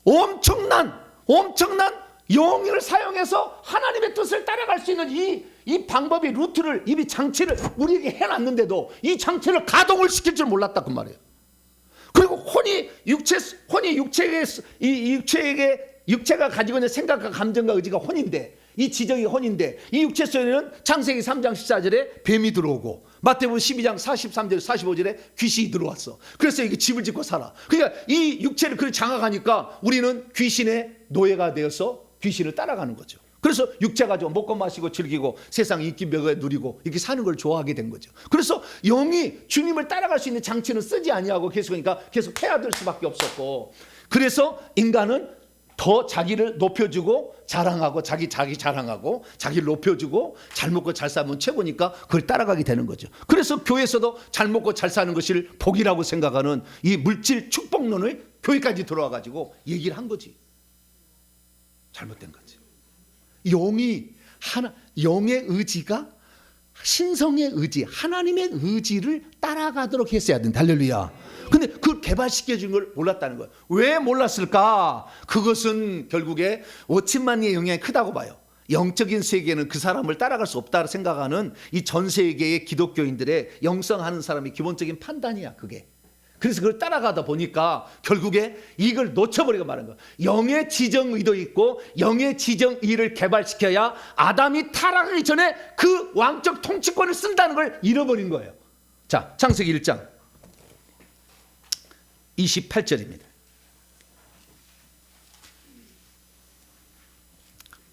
Speaker 1: 엄청난 영을 사용해서 하나님의 뜻을 따라갈 수 있는 이 방법의 루트를 이미 장치를 우리에게 해놨는데도 이 장치를 가동을 시킬 줄 몰랐다 그 말이에요. 그리고 혼이 육체가 가지고 있는 생각과 감정과 의지가 혼인데 이 지정이 혼인데 이 육체 속에는 창세기 3장 14절에 뱀이 들어오고 마태복음 12장 43절 45절에 귀신이 들어왔어. 그래서 이게 집을 짓고 살아. 그러니까 이 육체를 그렇게 장악하니까 우리는 귀신의 노예가 되어서 귀신을 따라가는 거죠. 그래서 육체 가지고 먹고 마시고 즐기고 세상 인기 명예 누리고 이렇게 사는 걸 좋아하게 된 거죠. 그래서 영이 주님을 따라갈 수 있는 장치는 쓰지 아니하고 계속 해야 될 수밖에 없었고, 그래서 인간은 더 자기를 높여주고 자랑하고 자기 자랑하고 자기를 높여주고 잘 먹고 잘 사면 최고니까 그걸 따라가게 되는 거죠. 그래서 교회에서도 잘 먹고 잘 사는 것을 복이라고 생각하는 이 물질 축복론을 교회까지 들어와 가지고 얘기를 한 거지. 잘못된 거지. 영의 의지가 신성의 의지, 하나님의 의지를 따라가도록 했어야 된다. 할렐루야. 근데 그걸 개발시켜 준 걸 몰랐다는 거예요. 왜 몰랐을까? 그것은 결국에 오친만리의 영향이 크다고 봐요. 영적인 세계는 그 사람을 따라갈 수 없다고 생각하는 이 전 세계의 기독교인들의 영성하는 사람의 기본적인 판단이야, 그게. 그래서 그걸 따라가다 보니까 결국에 이걸 놓쳐버리고 말한 거예요. 영의 지정의도 있고 영의 지정의를 개발시켜야 아담이 타락하기 전에 그 왕적 통치권을 쓴다는 걸 잃어버린 거예요. 자, 창세기 1장 28절입니다.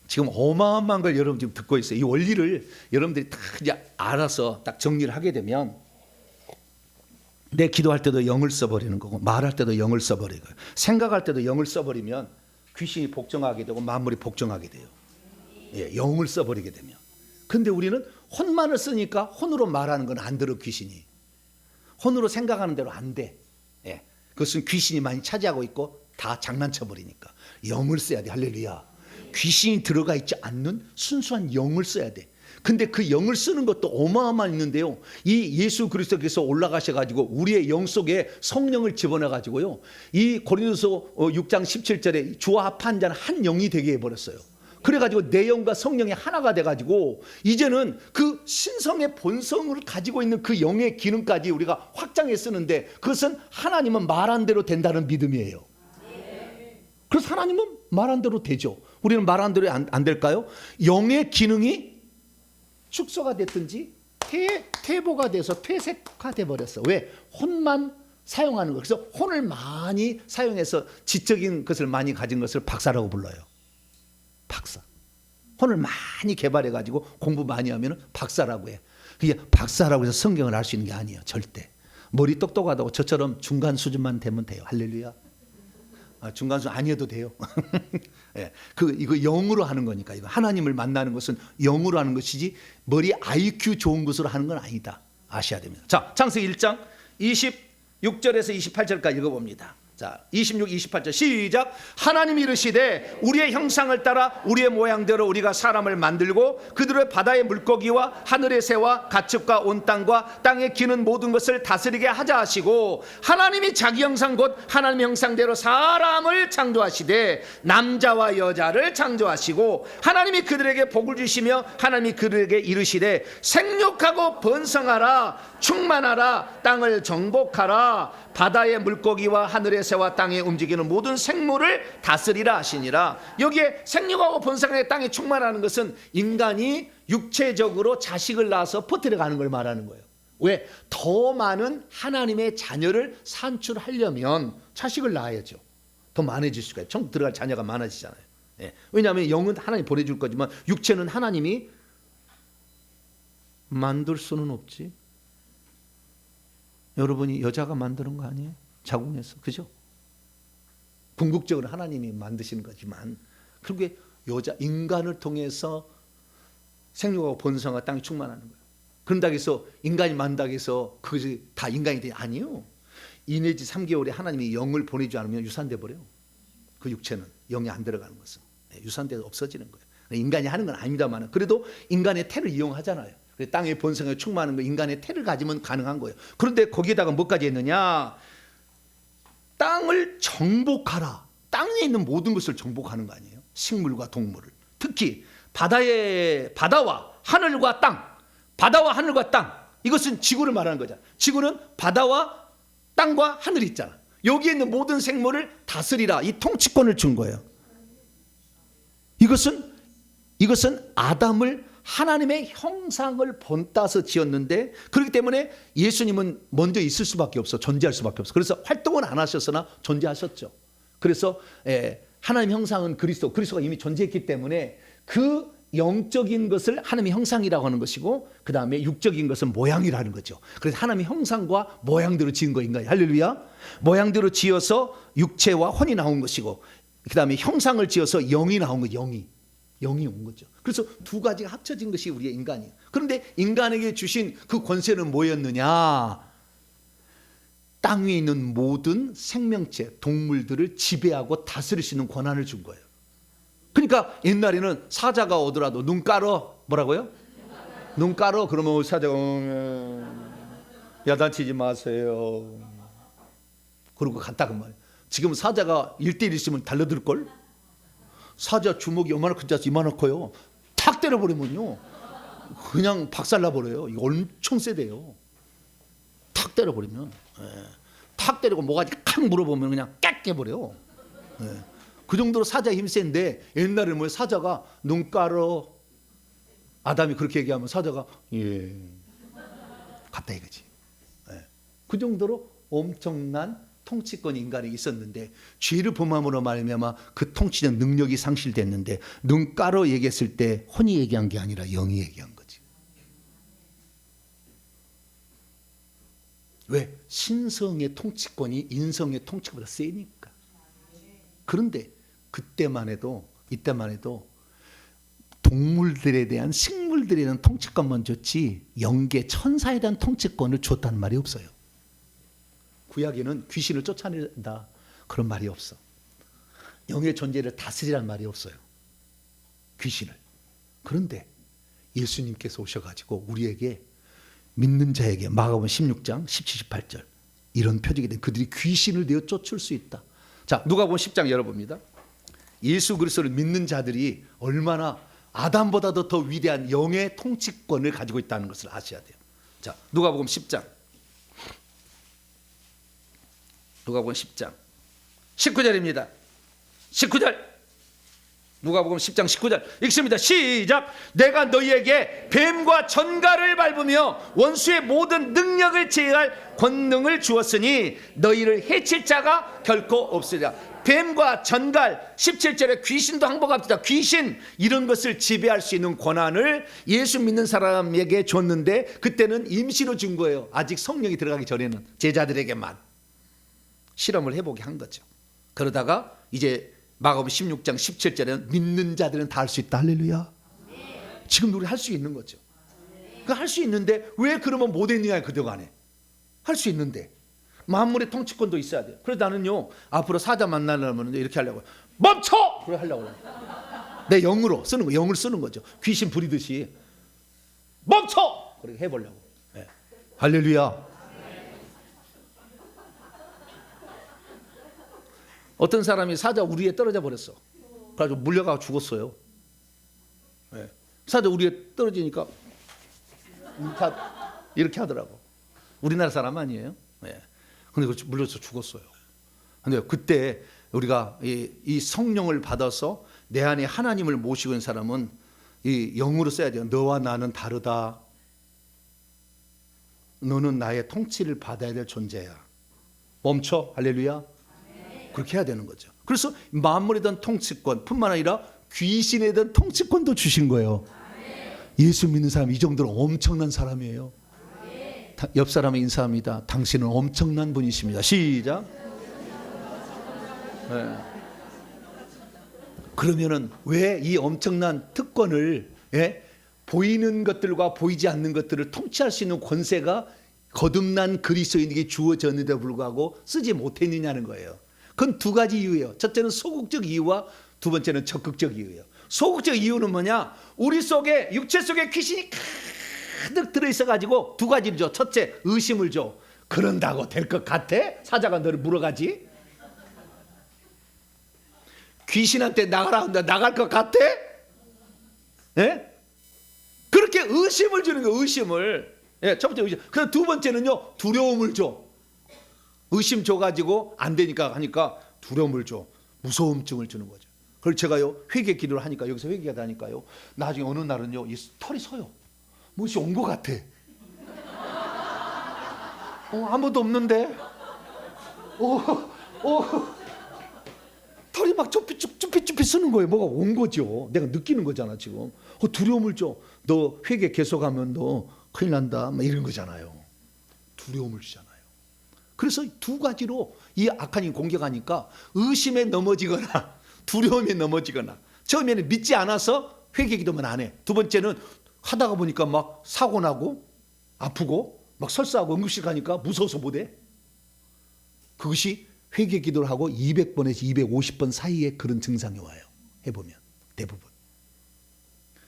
Speaker 1: 지금 어마어마한 걸 여러분 지금 듣고 있어요. 이 원리를 여러분들이 다 이제 알아서 딱 정리를 하게 되면 내 기도할 때도 영을 써버리는 거고 말할 때도 영을 써버리고 생각할 때도 영을 써버리면 귀신이 복종하게 되고 만물이 복종하게 돼요. 예, 영을 써버리게 되면. 근데 우리는 혼만을 쓰니까 혼으로 말하는 건 안 들어 귀신이. 혼으로 생각하는 대로 안 돼. 예, 그것은 귀신이 많이 차지하고 있고 다 장난쳐버리니까 영을 써야 돼. 할렐루야. 귀신이 들어가 있지 않는 순수한 영을 써야 돼. 근데 그 영을 쓰는 것도 어마어마한 있는데요. 이 예수 그리스도께서 올라가셔가지고 우리의 영 속에 성령을 집어넣어가지고요. 이 고린도서 6장 17절에 주와 합한 자는 한 영이 되게 해버렸어요. 그래가지고 내 영과 성령이 하나가 돼가지고 이제는 그 신성의 본성을 가지고 있는 그 영의 기능까지 우리가 확장해 쓰는데 그것은 하나님은 말한 대로 된다는 믿음이에요. 그래서 하나님은 말한 대로 되죠. 우리는 말한 대로 안 될까요? 영의 기능이 축소가 됐든지 퇴보가 돼서 퇴색화돼 버렸어. 왜? 혼만 사용하는 거. 그래서 혼을 많이 사용해서 지적인 것을 많이 가진 것을 박사라고 불러요. 박사. 혼을 많이 개발해 가지고 공부 많이 하면 박사라고 해. 그게 박사라고 해서 성경을 알 수 있는 게 아니에요. 절대. 머리 똑똑하다고 저처럼 중간 수준만 되면 돼요. 할렐루야. 중간 수준 아니어도 돼요. 예, 이거 영으로 하는 거니까. 이거 하나님을 만나는 것은 영으로 하는 것이지 머리 IQ 좋은 것으로 하는 건 아니다. 아셔야 됩니다. 자, 창세기 1장 26절에서 28절까지 읽어봅니다. 자, 26, 28절 시작. 하나님이 이르시되 우리의 형상을 따라 우리의 모양대로 우리가 사람을 만들고 그들의 바다의 물고기와 하늘의 새와 가축과 온 땅과 땅에 기는 모든 것을 다스리게 하자 하시고 하나님이 자기 형상 곧 하나님의 형상대로 사람을 창조하시되 남자와 여자를 창조하시고 하나님이 그들에게 복을 주시며 하나님이 그들에게 이르시되 생육하고 번성하라 충만하라 땅을 정복하라 바다의 물고기와 하늘의 새와 땅에 움직이는 모든 생물을 다스리라 하시니라. 여기에 생육하고 번성하게 땅에 충만하는 것은 인간이 육체적으로 자식을 낳아서 퍼뜨려가는 걸 말하는 거예요. 왜? 더 많은 하나님의 자녀를 산출하려면 자식을 낳아야죠. 더 많아질 수가 있어요. 천국 들어갈 자녀가 많아지잖아요. 예. 왜냐하면 영은 하나님 보내줄 거지만 육체는 하나님이 만들 수는 없지. 여러분이 여자가 만드는 거 아니에요? 자궁에서. 그죠? 궁극적으로 하나님이 만드시는 거지만 결국에 인간을 통해서 생육하고 번성하고 땅이 충만하는 거예요. 그런다고 해서 인간이 만든다고 해서 그것이 다 인간이 돼? 아니요. 2 내지 3개월에 하나님이 영을 보내지 않으면 유산돼 버려요. 그 육체는 영이 안 들어가는 것은 유산돼서 없어지는 거예요. 인간이 하는 건 아닙니다만 그래도 인간의 태를 이용하잖아요. 땅의 번성에 충만한 거 인간의 태를 가지면 가능한 거예요. 그런데 거기에다가 뭐까지 했느냐? 땅을 정복하라. 땅에 있는 모든 것을 정복하는 거 아니에요? 식물과 동물을. 특히 바다와 하늘과 땅. 바다와 하늘과 땅. 이것은 지구를 말하는 거잖아. 지구는 바다와 땅과 하늘이 있잖아. 여기에 있는 모든 생물을 다스리라. 이 통치권을 준 거예요. 이것은 아담을 하나님의 형상을 본따서 지었는데 그렇기 때문에 예수님은 먼저 있을 수밖에 없어. 존재할 수밖에 없어. 그래서 활동은 안 하셨으나 존재하셨죠. 그래서 하나님 형상은 그리스도가 이미 존재했기 때문에 그 영적인 것을 하나님의 형상이라고 하는 것이고 그 다음에 육적인 것은 모양이라는 거죠. 그래서 하나님의 형상과 모양대로 지은 거 인간이. 할렐루야. 모양대로 지어서 육체와 혼이 나온 것이고 그 다음에 형상을 지어서 영이 나온 거. 영이 온 거죠. 그래서 두 가지가 합쳐진 것이 우리의 인간이에요. 그런데 인간에게 주신 그 권세는 뭐였느냐? 땅 위에 있는 모든 생명체, 동물들을 지배하고 다스릴 수 있는 권한을 준 거예요. 그러니까 옛날에는 사자가 오더라도 눈 깔어. 뭐라고요? 눈 깔어. 그러면 사자가 야단치지 마세요. 그러고 갔다고 말이에요. 지금 사자가 1대1 있으면 달려들걸? 사자 주먹이 얼마나 큰 자서 이만한 커요. 탁 때려버리면요 그냥 박살나버려요. 이거 엄청 세대요. 탁 때려버리면 탁 때리고 모가지 칵 물어보면 그냥 깍 깨버려요. 그 정도로 사자 힘 센데 옛날에 뭐 사자가 눈 깔어. 아담이 그렇게 얘기하면 사자가 예 갔다 이거지. 그 정도로 엄청난 통치권 인간이 있었는데 죄를 범함으로 말미암아 그 통치적 능력이 상실됐는데 눈 깔어 얘기했을 때 혼이 얘기한 게 아니라 영이 얘기한 거지. 왜? 신성의 통치권이 인성의 통치보다 세니까. 그런데 이때만 해도 동물들에 대한 식물들에 대한 통치권만 줬지 영계 천사에 대한 통치권을 줬다는 말이 없어요. 구약에는 귀신을 쫓아낸다 그런 말이 없어. 영의 존재를 다스리라는 말이 없어요. 귀신을. 그런데 예수님께서 오셔가지고 우리에게 믿는 자에게 마가복음 16장 17, 18절 이런 표적이 된 그들이 귀신을 내어 쫓을 수 있다. 자, 누가복음 10장 열어봅니다. 예수 그리스도를 믿는 자들이 얼마나 아담보다도 더 위대한 영의 통치권을 가지고 있다는 것을 아셔야 돼요. 자, 누가복음 10장 19절입니다. 19절 누가복음 10장 19절 읽습니다. 시작. 내가 너희에게 뱀과 전갈을 밟으며 원수의 모든 능력을 제할 권능을 주었으니 너희를 해칠 자가 결코 없으리라. 뱀과 전갈, 17절에 귀신도 항복합니다. 귀신 이런 것을 지배할 수 있는 권한을 예수 믿는 사람에게 줬는데 그때는 임시로 준 거예요. 아직 성령이 들어가기 전에는 제자들에게만 실험을 해보게 한 거죠. 그러다가 이제 마가복음 16장 17절에는 믿는 자들은 다 할 수 있다. 할렐루야. 지금 우리 할 수 있는 거죠. 그 할 수 있는데 왜 그러면 못했느냐 그동안에. 할 수 있는데 만물의 통치권도 있어야 돼요. 그래서 나는요 앞으로 사자 만나려면 이렇게 하려고요. 멈춰! 그래 하려고 해요. 내 영으로 쓰는 거, 영을 쓰는 거죠. 귀신 부리듯이 멈춰! 그렇게 해보려고. 네. 할렐루야. 어떤 사람이 사자 우리에 떨어져 버렸어. 그래가지고 물려가 죽었어요. 네. 사자 우리에 떨어지니까 이렇게 하더라고. 우리나라 사람 아니에요. 네. 근데 물려서 죽었어요. 근데 그때 우리가 이 성령을 받아서 내 안에 하나님을 모시고 있는 사람은 이 영으로 써야 돼요. 너와 나는 다르다. 너는 나의 통치를 받아야 될 존재야. 멈춰. 할렐루야. 그렇게 해야 되는 거죠. 그래서 만물에 대한 통치권 뿐만 아니라 귀신에 대한 통치권도 주신 거예요. 예수 믿는 사람 이 정도로 엄청난 사람이에요. 옆 사람의 인사합니다. 당신은 엄청난 분이십니다. 시작. 네. 그러면은 왜 이 엄청난 특권을 보이는 것들과 보이지 않는 것들을 통치할 수 있는 권세가 거듭난 그리스도인에게 주어졌는데도 불구하고 쓰지 못했느냐는 거예요. 그건 두 가지 이유예요. 첫째는 소극적 이유와 두 번째는 적극적 이유예요. 소극적 이유는 뭐냐? 우리 속에 육체 속에 귀신이 가득 들어있어가지고 두 가지를 줘. 첫째, 의심을 줘. 그런다고 될 것 같아? 사자가 너를 물어가지? 귀신한테 나가라 한다. 나갈 것 같아? 예? 그렇게 의심을 주는 거예요. 의심을. 예, 첫 번째 의심. 그래서 두 번째는요, 두려움을 줘. 의심 줘가지고 안 되니까 하니까 두려움을 줘. 무서움증을 주는 거죠. 그걸 제가요 회개 기도를 하니까 여기서 회개가 하니까요 나중에 어느 날은요 이 털이 서요. 무엇이 온 것 같아. 아무도 없는데. 털이 막 쭈삣쭈삣 쓰는 거예요. 뭐가 온 거죠. 내가 느끼는 거잖아 지금. 두려움을 줘. 너 회개 계속하면 너 큰일 난다. 막 이런 거잖아요. 두려움을 주잖아요. 그래서 두 가지로 이 악한 이 공격하니까 의심에 넘어지거나 두려움에 넘어지거나 처음에는 믿지 않아서 회개기도만 안 해. 두 번째는 하다가 보니까 막 사고 나고 아프고 막 설사하고 응급실 가니까 무서워서 못해. 그것이 회개기도를 하고 200번에서 250번 사이에 그런 증상이 와요. 해보면 대부분.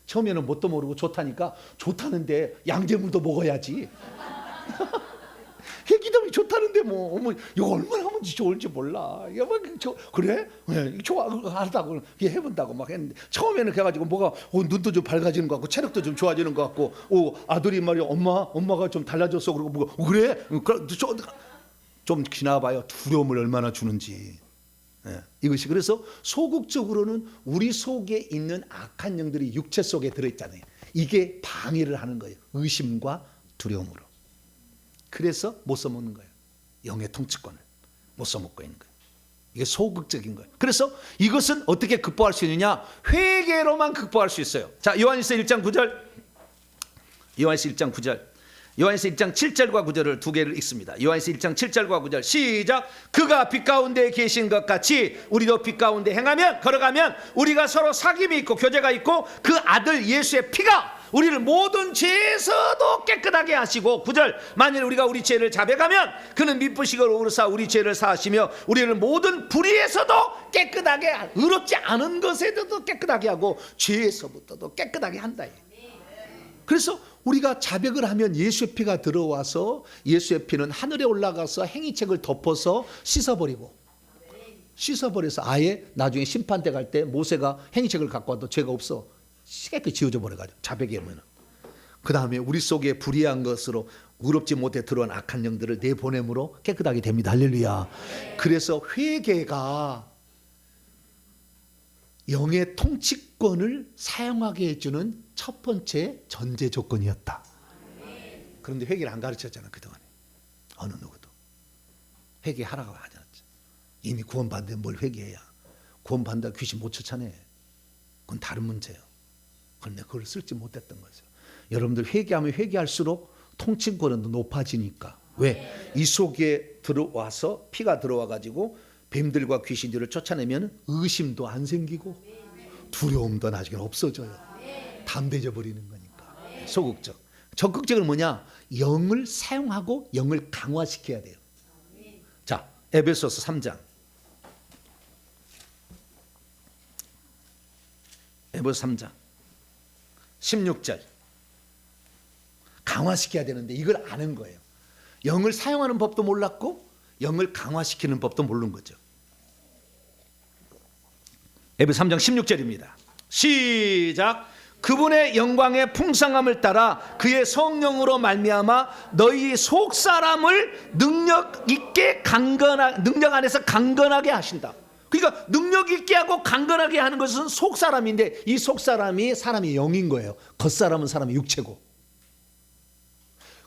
Speaker 1: 처음에는 뭣도 모르고 좋다니까 좋다는데 양재물도 먹어야지. 회기도이 좋다는데 뭐 어머 이거 얼마나 하면 좋을지 몰라. 이거 막 그래? 네, 좋아하다고 해본다고 막 했는데 처음에는 그래가지고 뭐가 눈도 좀 밝아지는 것 같고 체력도 좀 좋아지는 것 같고 아들이 말이야 엄마가 좀 달라졌어 그러고 뭐가 그래? 좀 지나봐요. 두려움을 얼마나 주는지. 네, 이것이 그래서 소극적으로는 우리 속에 있는 악한 영들이 육체 속에 들어있잖아요. 이게 방해를 하는 거예요. 의심과 두려움으로. 그래서 못 써먹는 거예요. 영의 통치권을 못 써먹고 있는 거예요. 이게 소극적인 거예요. 그래서 이것은 어떻게 극복할 수 있느냐? 회개로만 극복할 수 있어요. 자, 요한일서 1장 9절, 요한일서 1장 9절, 요한일서 1장 7절과 9절을 두 개를 읽습니다. 요한일서 1장 7절과 9절 시작. 그가 빛 가운데 계신 것 같이 우리도 빛 가운데 행하면 걸어가면 우리가 서로 사귐이 있고 교제가 있고 그 아들 예수의 피가 우리를 모든 죄에서도 깨끗하게 하시고 9절 만일 우리가 우리 죄를 자백하면 그는 미쁘시고 의로사 우리 죄를 사하시며 우리를 모든 불의에서도 깨끗하게 의롭지 않은 것에서도 깨끗하게 하고 죄에서부터도 깨끗하게 한다. 그래서 우리가 자백을 하면 예수의 피가 들어와서 예수의 피는 하늘에 올라가서 행위책을 덮어서 씻어버리고 씻어버려서 아예 나중에 심판대 갈 때 모세가 행위책을 갖고 와도 죄가 없어 깨끗이 지워져 버려가지고 자백이 오면은 그 다음에 우리 속에 불의한 것으로 의롭지 못해 들어온 악한 영들을 내보냄으로 깨끗하게 됩니다. 할렐루야. 그래서 회개가 영의 통치권을 사용하게 해주는 첫 번째 전제 조건이었다. 그런데 회개를 안 가르쳤잖아, 그동안에. 어느 누구도 회개하라고 하지 않았죠. 이미 구원받는데 뭘 회개해야. 구원받는다 귀신 못 쫓아내. 그건 다른 문제예요. 그런데 그걸 쓸지 못했던 거죠. 여러분들 회개하면 회개할수록 통치권은 높아지니까. 왜? 이 속에 들어와서 피가 들어와 가지고 뱀들과 귀신들을 쫓아내면 의심도 안 생기고 두려움도 나중에 없어져요. 담대져 버리는 거니까. 소극적. 적극적은 뭐냐? 영을 사용하고 영을 강화시켜야 돼요. 자, 에베소서 3장. 에베소서 3장 16절. 강화시켜야 되는데 이걸 아는 거예요. 영을 사용하는 법도 몰랐고 영을 강화시키는 법도 모르는 거죠. 에베소 3장 16절입니다. 시작. 그분의 영광의 풍성함을 따라 그의 성령으로 말미암아 너희 속 사람을 능력 안에서 강건하게 하신다. 그러니까 능력 있게 하고 강건하게 하는 것은 속 사람인데 이 속 사람이 영인 거예요. 겉 사람은 사람의 육체고.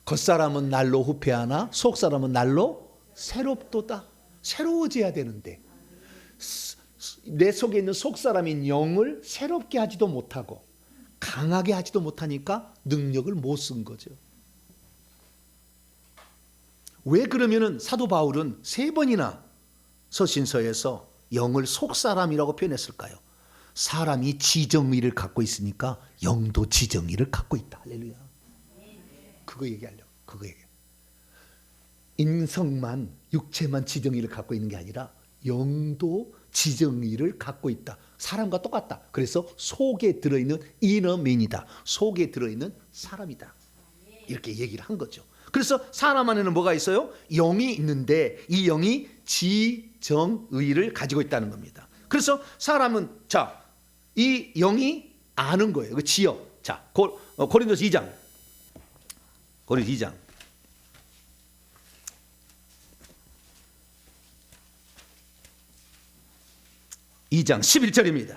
Speaker 1: 겉 사람은 날로 후패하나 속 사람은 날로 새롭도다. 새로워져야 되는데 내 속에 있는 속 사람인 영을 새롭게 하지도 못하고 강하게 하지도 못하니까 능력을 못 쓴 거죠. 왜 그러면은 사도 바울은 3번이나 서신서에서 영을 속 사람이라고 표현했을까요? 사람이 지정의를 갖고 있으니까 영도 지정의를 갖고 있다. 할렐루야. 그거 얘기하려고. 그거 얘기. 인성만 육체만 지정의를 갖고 있는 게 아니라 영도 지정의를 갖고 있다. 사람과 똑같다. 그래서 속에 들어있는 이너맨이다. 속에 들어있는 사람이다. 이렇게 얘기를 한 거죠. 그래서 사람 안에는 뭐가 있어요? 영이 있는데 이 영이 지정의를 가지고 있다는 겁니다. 그래서 사람은 이 영이 아는 거예요. 그 지어. 자, 고린도서 2장. 고린도서 2장. 2장 11절입니다.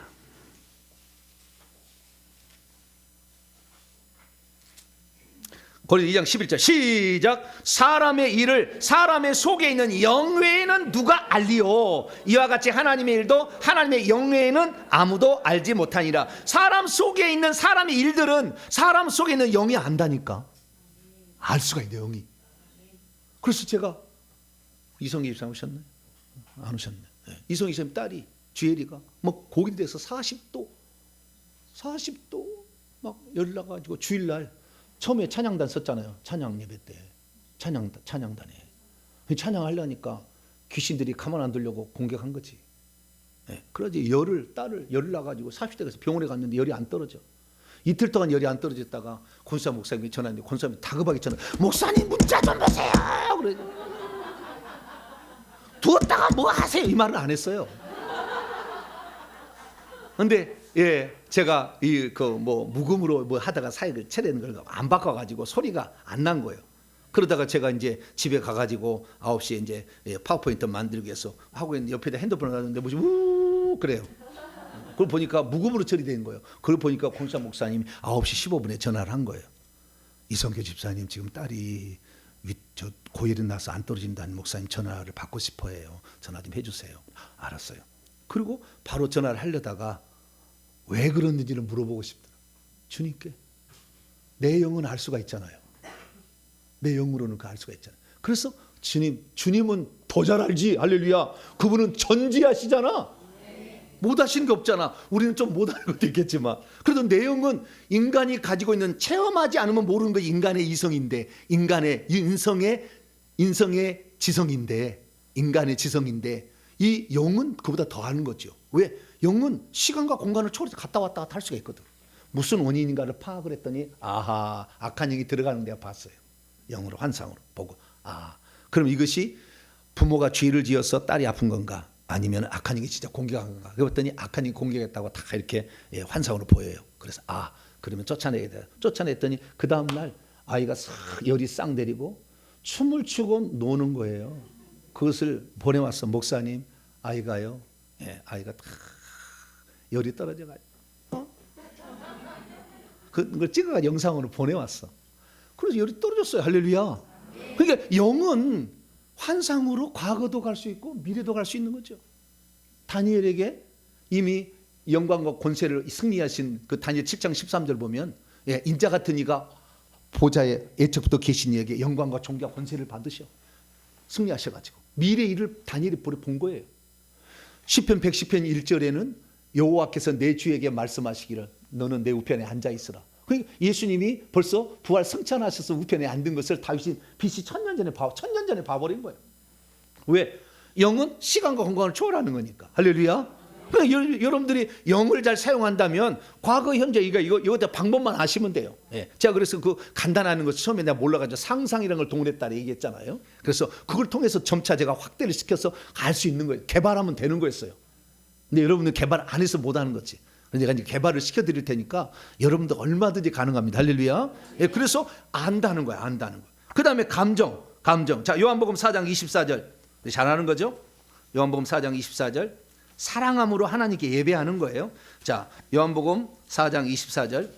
Speaker 1: 고린도 2장 11절 시작. 사람의 일을 사람의 속에 있는 영 외에는 누가 알리오. 이와 같이 하나님의 일도 하나님의 영 외에는 아무도 알지 못하니라. 사람 속에 있는 사람의 일들은 사람 속에 있는 영이 안다니까. 알 수가 있네, 영이. 그래서 제가 이성기 집사님 오셨나요? 안 오셨네. 이성기 집사님 딸이 주혜리가 뭐 고기 돼서 40도 막 열나가지고 주일날 처음에 찬양단 썼잖아요. 찬양 예배 때 찬양단에 찬양하려니까 귀신들이 가만 안 두려고 공격한 거지. 그러지 딸을 열을 나가지고 40대 가서 병원에 갔는데 열이 안 떨어져. 이틀 동안 열이 안 떨어졌다가 권사 목사님이 전화했는데 권사님이 다급하게 전화. 목사님 문자 좀 보세요. 그래. 두었다가 뭐 하세요? 이 말을 안 했어요. 근데 제가 묵음으로 뭐 하다가 사역을 차리는 걸 안 바꿔가지고 소리가 안 난 거예요. 그러다가 제가 이제 집에 가가지고 9시에 이제 파워포인트 만들기 위해서 하고 있는데 옆에다 핸드폰을 놨는데 뭐지 그래요. 그걸 보니까 묵음으로 처리된 거예요. 그걸 보니까 권사 목사님이 9시 15분에 전화를 한 거예요. 이성교 집사님 지금 딸이 고열이 나서 안 떨어진다는 목사님 전화를 받고 싶어 해요. 전화 좀 해주세요. 알았어요. 그리고 바로 전화를 하려다가 왜 그랬는지를 물어보고 싶더라. 주님께. 내 영은 알 수가 있잖아요. 내 영으로는 알 수가 있잖아요. 그래서 주님은 더 잘 알지. 할렐루야. 그분은 전지하시잖아. 못 하시는 게 없잖아. 우리는 좀 못 하는 것도 있겠지만 그래도 내 영은 인간이 가지고 있는 체험하지 않으면 모르는 거 인간의 이성인데 인간의 인성의 지성인데 인간의 지성인데 이 영은 그보다 더 아는 거죠. 왜? 영은 시간과 공간을 초월해서 갔다 왔다 할 수가 있거든. 무슨 원인인가를 파악을 했더니 아하 악한 영이 들어가는 데가 봤어요. 영으로 환상으로 보고 그럼 이것이 부모가 죄를 지어서 딸이 아픈 건가 아니면 악한 영이 진짜 공격한 건가. 그랬더니 악한 영이 공격했다고 다 이렇게 환상으로 보여요. 그래서 그러면 쫓아내야 돼. 쫓아냈더니 그 다음 날 아이가 열이 싹 내리고 춤을 추고 노는 거예요. 그것을 보내왔어. 목사님 아이가요. 아이가 다 열이 떨어져가지고 그걸 찍어가 영상으로 보내왔어. 그래서 열이 떨어졌어요. 할렐루야. 그러니까 영은 환상으로 과거도 갈 수 있고 미래도 갈 수 있는 거죠. 다니엘에게 이미 영광과 권세를 승리하신 그 다니엘 7장 13절 보면 인자 같은 이가 보좌에 애초부터 계신 이에게 영광과 존귀와 권세를 받으셔 승리하셔가지고 미래 일을 다니엘이 본 거예요. 시편 110편 1절에는 여호와께서 내 주에게 말씀하시기를 너는 내 우편에 앉아 있으라. 그러니까 예수님이 벌써 부활 승천하셔서 우편에 앉은 것을 다윗이 BC 1000년 전에 봐버린 거예요. 왜? 영은 시간과 공간을 초월하는 거니까. 할렐루야. 그러니까 여러분들이 영을 잘 사용한다면 과거, 현재 이거 방법만 아시면 돼요. 제가 그래서 그 간단한 것을 처음에 내가 몰라가지고 상상이라는 걸 동원했다 얘기했잖아요. 그래서 그걸 통해서 점차 제가 확대를 시켜서 알 수 있는 거예요. 개발하면 되는 거였어요. 근데 여러분들 개발 안 해서 못하는 거지. 내가 이제 개발을 시켜드릴 테니까 여러분들 얼마든지 가능합니다. 할렐루야. 그래서 안다는 거야. 안다는 거. 그 다음에 감정. 자, 요한복음 4장 24절 잘하는 거죠. 요한복음 4장 24절 사랑함으로 하나님께 예배하는 거예요. 자, 요한복음 4장 24절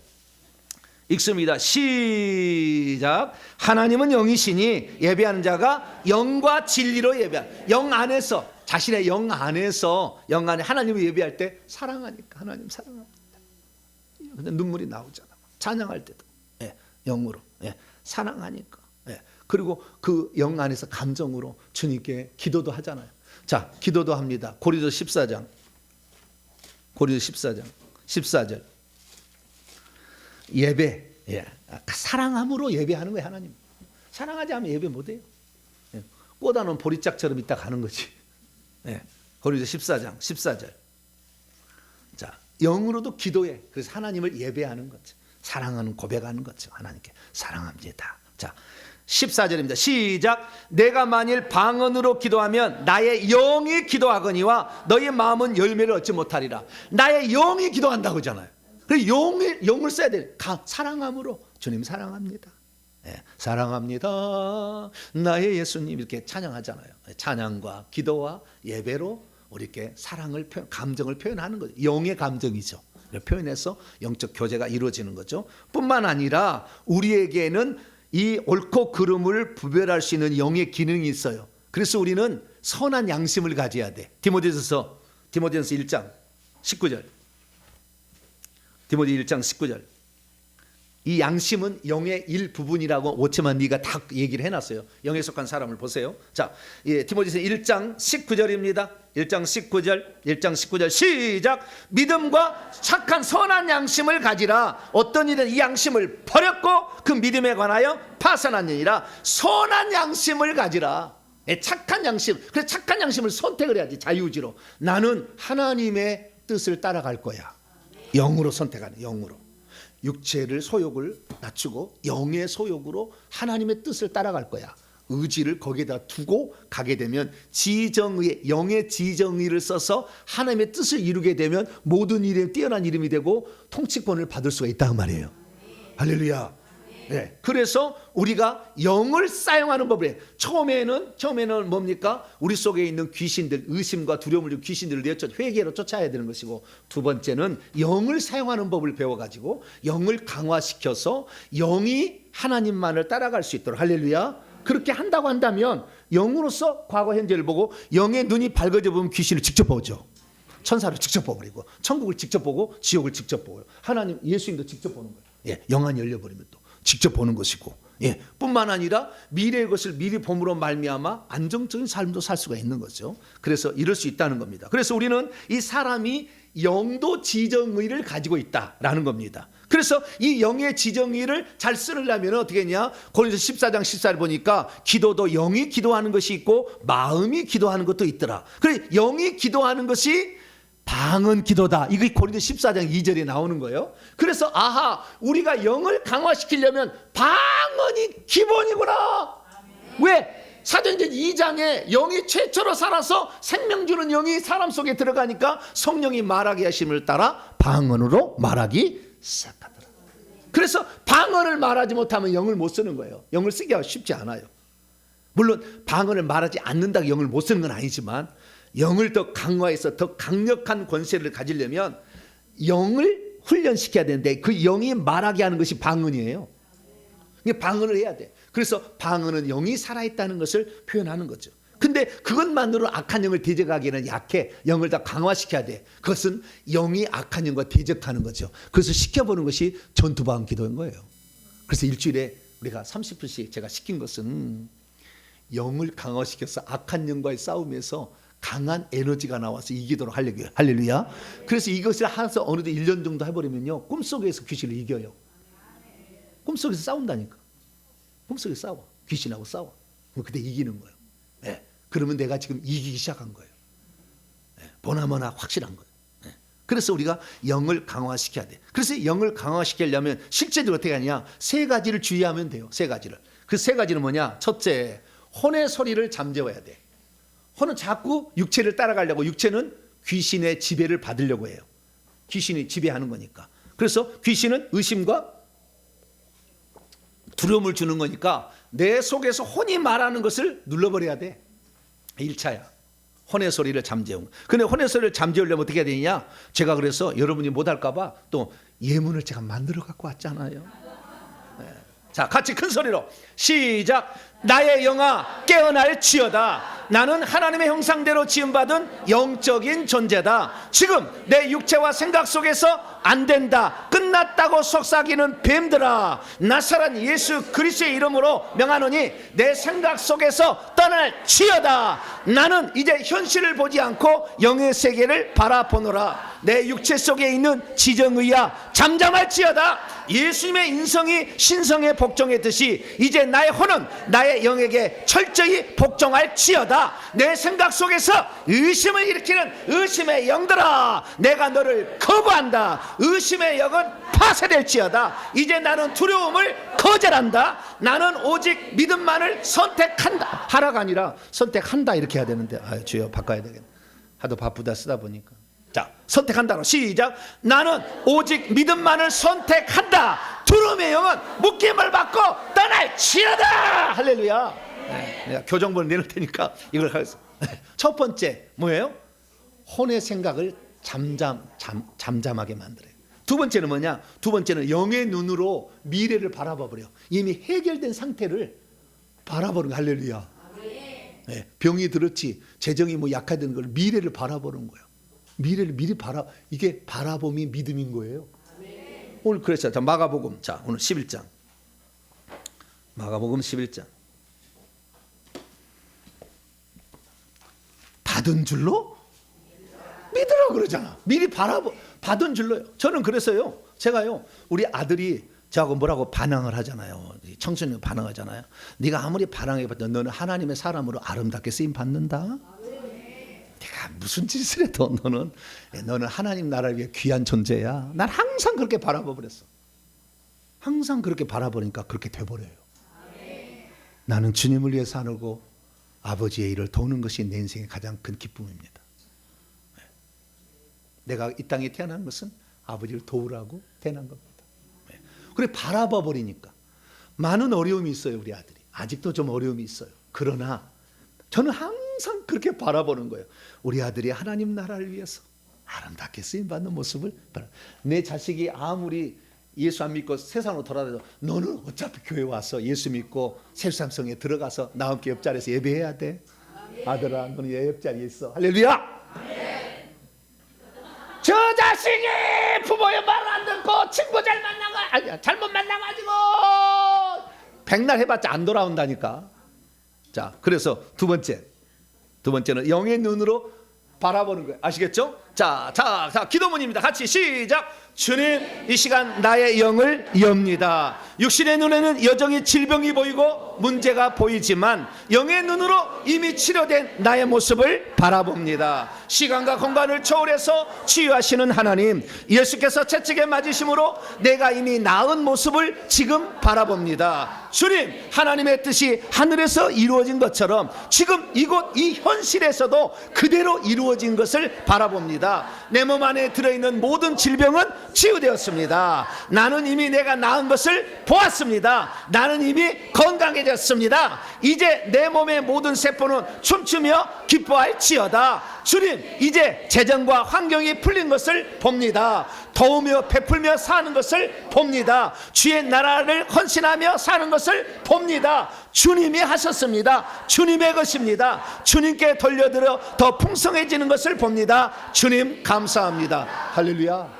Speaker 1: 읽습니다. 시작. 하나님은 영이시니 예배하는 자가 영과 진리로 예배하는. 영 안에서, 자신의 영 안에 하나님을 예배할 때 사랑하니까 하나님 사랑합니다. 근데 눈물이 나오잖아. 찬양할 때도 영으로 사랑하니까. 그리고 그 영 안에서 감정으로 주님께 기도도 하잖아요. 자, 기도도 합니다. 고린도서 14장 14절 예배, 사랑함으로 예배하는 거예요. 하나님 사랑하지 않으면 예배 못해요. 꽂아놓은 보리짝처럼 있다 가는 거지. 고린도서 14장 14절. 자, 영으로도 기도해. 그래서 하나님을 예배하는 거죠. 사랑하는 고백하는 거죠. 하나님께 사랑합니다. 자, 14절입니다. 시작. 내가 만일 방언으로 기도하면 나의 영이 기도하거니와 너희 마음은 열매를 얻지 못하리라. 나의 영이 기도한다고 하잖아요. 그래서 영을 써야 돼요. 사랑함으로 주님 사랑합니다. 사랑합니다. 나의 예수님 이렇게 찬양하잖아요. 찬양과 기도와 예배로 우리 이렇게 사랑을 감정을 표현하는 거죠. 영의 감정이죠. 표현해서 영적 교제가 이루어지는 거죠. 뿐만 아니라 우리에게는 이 옳고 그름을 구별할 수 있는 영의 기능이 있어요. 그래서 우리는 선한 양심을 가져야 돼. 디모데전서 1장 19절. 디모데 1장 19절. 이 양심은 영의 일부분이라고 오체만 리가 다 얘기를 해놨어요. 영에 속한 사람을 보세요. 자, 디모데전서 1장 19절입니다. 1장 19절 시작. 믿음과 착한 선한 양심을 가지라. 어떤 이는 이 양심을 버렸고 그 믿음에 관하여 파산하느니라. 선한 양심을 가지라. 착한 양심. 그래서 착한 양심을 선택을 해야지. 자유의지로. 나는 하나님의 뜻을 따라갈 거야. 영으로 선택하는, 영으로. 육체를 소욕을 낮추고 영의 소욕으로 하나님의 뜻을 따라갈 거야. 의지를 거기에다 두고 가게 되면 지정의, 영의 지정의를 써서 하나님의 뜻을 이루게 되면 모든 일에 뛰어난 이름이 되고 통치권을 받을 수가 있다는 말이에요. 할렐루야. 그래서 우리가 영을 사용하는 법이에요. 처음에는 뭡니까? 우리 속에 있는 귀신들, 의심과 두려움을 주는 귀신들을 회개로 쫓아야 되는 것이고, 두 번째는 영을 사용하는 법을 배워가지고 영을 강화시켜서 영이 하나님만을 따라갈 수 있도록. 할렐루야. 그렇게 한다고 한다면 영으로서 과거 현재를 보고 영의 눈이 밝아져 보면 귀신을 직접 보죠. 천사를 직접 보고 천국을 직접 보고 지옥을 직접 보고요. 하나님 예수님도 직접 보는 거예요. 영안이 열려버리면 또 직접 보는 것이고, 뿐만 아니라 미래의 것을 미리 봄으로 말미암아 안정적인 삶도 살 수가 있는 거죠. 그래서 이럴 수 있다는 겁니다. 그래서 우리는 이 사람이 영도 지정의를 가지고 있다라는 겁니다. 그래서 이 영의 지정의를 잘 쓰려면 어떻게 했냐? 고린도서 14장 14절 보니까 기도도 영이 기도하는 것이 있고 마음이 기도하는 것도 있더라. 그래, 영이 기도하는 것이 방언 기도다. 이게 고린도서 14장 2절에 나오는 거예요. 그래서 우리가 영을 강화시키려면 방언이 기본이구나. 왜? 사도행전 2장에 영이 최초로 살아서 생명 주는 영이 사람 속에 들어가니까 성령이 말하게 하심을 따라 방언으로 말하기 시작하더라. 그래서 방언을 말하지 못하면 영을 못 쓰는 거예요. 영을 쓰기가 쉽지 않아요. 물론 방언을 말하지 않는다고 영을 못 쓰는 건 아니지만 영을 더 강화해서 더 강력한 권세를 가지려면 영을 훈련시켜야 되는데 그 영이 말하게 하는 것이 방언이에요. 방언을 해야 돼. 그래서 방언은 영이 살아있다는 것을 표현하는 거죠. 근데 그것만으로 악한 영을 대적하기에는 약해. 영을 더 강화시켜야 돼. 그것은 영이 악한 영과 대적하는 거죠. 그래서 시켜보는 것이 전투방언 기도인 거예요. 그래서 일주일에 우리가 30분씩 제가 시킨 것은 영을 강화시켜서 악한 영과의 싸움에서 강한 에너지가 나와서 이기도록 하려고요. 할렐루야. 그래서 이것을 해서 어느덧 1년 정도 해버리면요, 꿈속에서 귀신을 이겨요. 꿈속에서 싸운다니까. 꿈속에서 싸워. 귀신하고 싸워. 그때 이기는 거예요. 네. 그러면 내가 지금 이기기 시작한 거예요. 네. 보나마나 확실한 거예요. 네. 그래서 우리가 영을 강화시켜야 돼. 그래서 영을 강화시키려면 실제로 어떻게 하냐, 세 가지를 주의하면 돼요. 세 가지를. 그 세 가지는 뭐냐? 첫째, 혼의 소리를 잠재워야 돼. 혼은 자꾸 육체를 따라가려고, 육체는 귀신의 지배를 받으려고 해요. 귀신이 지배하는 거니까. 그래서 귀신은 의심과 두려움을 주는 거니까 내 속에서 혼이 말하는 것을 눌러버려야 돼. 1차야. 혼의 소리를 잠재운 거. 근데 혼의 소리를 잠재우려면 어떻게 해야 되느냐? 제가 그래서 여러분이 못할까 봐 또 예문을 제가 만들어 갖고 왔잖아요. 네. 자, 같이 큰 소리로 시작. 나의 영아 깨어날지어다. 나는 하나님의 형상대로 지음받은 영적인 존재다. 지금 내 육체와 생각 속에서 안 된다, 끝났다고 속삭이는 뱀들아, 나사렛 예수 그리스도의 이름으로 명하노니 내 생각 속에서 떠날지어다. 나는 이제 현실을 보지 않고 영의 세계를 바라보노라. 내 육체 속에 있는 지정의야 잠잠할지어다. 예수님의 인성이 신성에 복종했듯이 이제 나의 혼은 나의 영에게 철저히 복종할지어다. 내 생각 속에서 의심을 일으키는 의심의 영들아, 내가 너를 거부한다. 의심의 영은 파쇄될지어다. 이제 나는 두려움을 거절한다. 나는 오직 믿음만을 선택한다. 하라가 아니라 선택한다 이렇게 해야 되는데, 주여 바꿔야 되겠네. 하도 바쁘다 쓰다 보니까. 자, 선택한다로 시작. 나는 오직 믿음만을 선택한다. 두려움의 영은 묶임을 받고 떠날지어다. 할렐루야. 네, 내가 교정본을 내놓을 테니까 이걸 하겠습니다. 첫 번째 뭐예요? 혼의 생각을 잠잠하게 만들어요. 두 번째는 뭐냐? 두 번째는 영의 눈으로 미래를 바라봐버려. 이미 해결된 상태를 바라보는 거. 할렐루야. 네, 병이 들었지, 재정이 뭐 약화되는 걸 미래를 바라보는 거예요. 미래를 미리 이게 바라봄이 믿음인 거예요. 오늘 그랬죠. 자, 마가복음, 자 오늘 11장. 마가복음 11장. 받은 줄로 믿으라 그러잖아. 미리 받은 줄로요. 저는 그래서요, 제가요, 우리 아들이 저하고 뭐라고 반항을 하잖아요. 청소년 반항하잖아요. 네가 아무리 반항해봤자 너는 하나님의 사람으로 아름답게 쓰임 받는다. 내가 무슨 짓을 해도 너는 하나님 나라를 위해 귀한 존재야. 난 항상 그렇게 바라봐 버렸어. 항상 그렇게 바라보니까 그렇게 돼버려요. 나는 주님을 위해 살고 아버지의 일을 도우는 것이 내 인생의 가장 큰 기쁨입니다. 내가 이 땅에 태어난 것은 아버지를 도우라고 태어난 겁니다. 그래 바라봐 버리니까 많은 어려움이 있어요. 우리 아들이 아직도 좀 어려움이 있어요. 그러나 저는 항상 그렇게 바라보는 거예요. 우리 아들이 하나님 나라를 위해서 아름답게 쓰임받는 모습을 내 자식이 아무리 예수 안 믿고 세상으로 돌아다녀도 너는 어차피 교회 와서 예수 믿고 새삼성에 들어가서 나와 함께 옆자리에서 예배해야 돼. 아들아, 너는 옆자리에 있어. 할렐루야. 저 자식이 부모의 말을 안 듣고 친구 잘못 만나가지고 백날 해봤자 안 돌아온다니까. 자, 그래서 두 번째는 영의 눈으로 바라보는 거예요. 아시겠죠? 자, 기도문입니다. 같이 시작. 주님, 이 시간 나의 영을 엽니다. 육신의 눈에는 여전히 질병이 보이고 문제가 보이지만 영의 눈으로 이미 치료된 나의 모습을 바라봅니다. 시간과 공간을 초월해서 치유하시는 하나님, 예수께서 채찍에 맞으심으로 내가 이미 나은 모습을 지금 바라봅니다. 주님, 하나님의 뜻이 하늘에서 이루어진 것처럼 지금 이곳 이 현실에서도 그대로 이루어진 것을 바라봅니다. 내 몸 안에 들어있는 모든 질병은 치유되었습니다. 나는 이미 내가 나은 것을 보았습니다. 나는 이미 건강해졌습니다. 이제 내 몸의 모든 세포는 춤추며 기뻐할지어다. 주님, 이제 재정과 환경이 풀린 것을 봅니다. 더우며 베풀며 사는 것을 봅니다. 주의 나라를 헌신하며 사는 것을 봅니다. 주님이 하셨습니다. 주님의 것입니다. 주님께 돌려드려 더 풍성해지는 것을 봅니다. 주님 감사합니다. 할렐루야.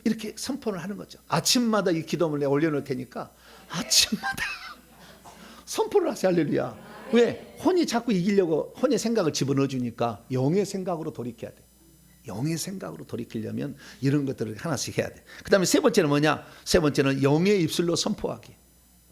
Speaker 1: 이렇게 선포를 하는 거죠. 아침마다 이 기도문을 내가 올려놓을 테니까 아침마다 선포를 하세요. 할렐루야. 왜? 혼이 자꾸 이기려고 혼의 생각을 집어넣어 주니까 영의 생각으로 돌이켜야 돼. 영의 생각으로 돌이키려면 이런 것들을 하나씩 해야 돼. 그 다음에 세 번째는 뭐냐? 세 번째는 영의 입술로 선포하기.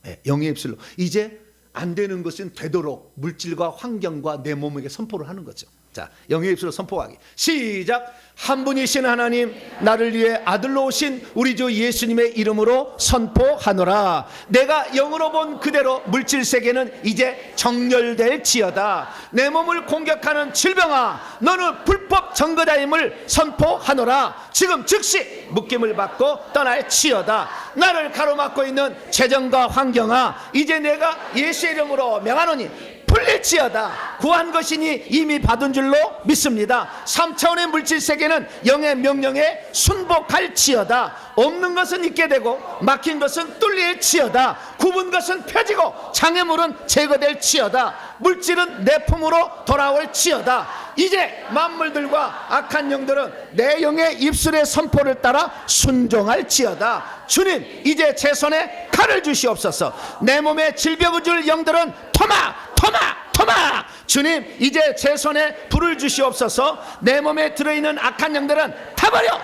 Speaker 1: 네, 영의 입술로. 이제 안 되는 것은 되도록 물질과 환경과 내 몸에게 선포를 하는 거죠. 자, 영의 입술로 선포하기. 시작. 한 분이신 하나님, 나를 위해 아들로 오신 우리 주 예수님의 이름으로 선포하노라. 내가 영으로 본 그대로 물질 세계는 이제 정렬될지어다. 내 몸을 공격하는 질병아, 너는 불법 증거자임을 선포하노라. 지금 즉시 묶임을 받고 떠날지어다. 나를 가로막고 있는 재정과 환경아, 이제 내가 예수의 이름으로 명하노니 풀릴지어다. 구한 것이니 이미 받은 줄로 믿습니다. 3차원의 물질 세계는 영의 명령에 순복할지어다. 없는 것은 있게 되고 막힌 것은 뚫릴지어다. 굽은 것은 펴지고 장애물은 제거될지어다. 물질은 내 품으로 돌아올지어다. 이제 만물들과 악한 영들은 내 영의 입술의 선포를 따라 순종할지어다. 주님, 이제 제 손에 칼을 주시옵소서. 내 몸에 질병을 줄 영들은 토마 주님, 이제 제 손에 불을 주시옵소서. 내 몸에 들어있는 악한 영들은 타버려.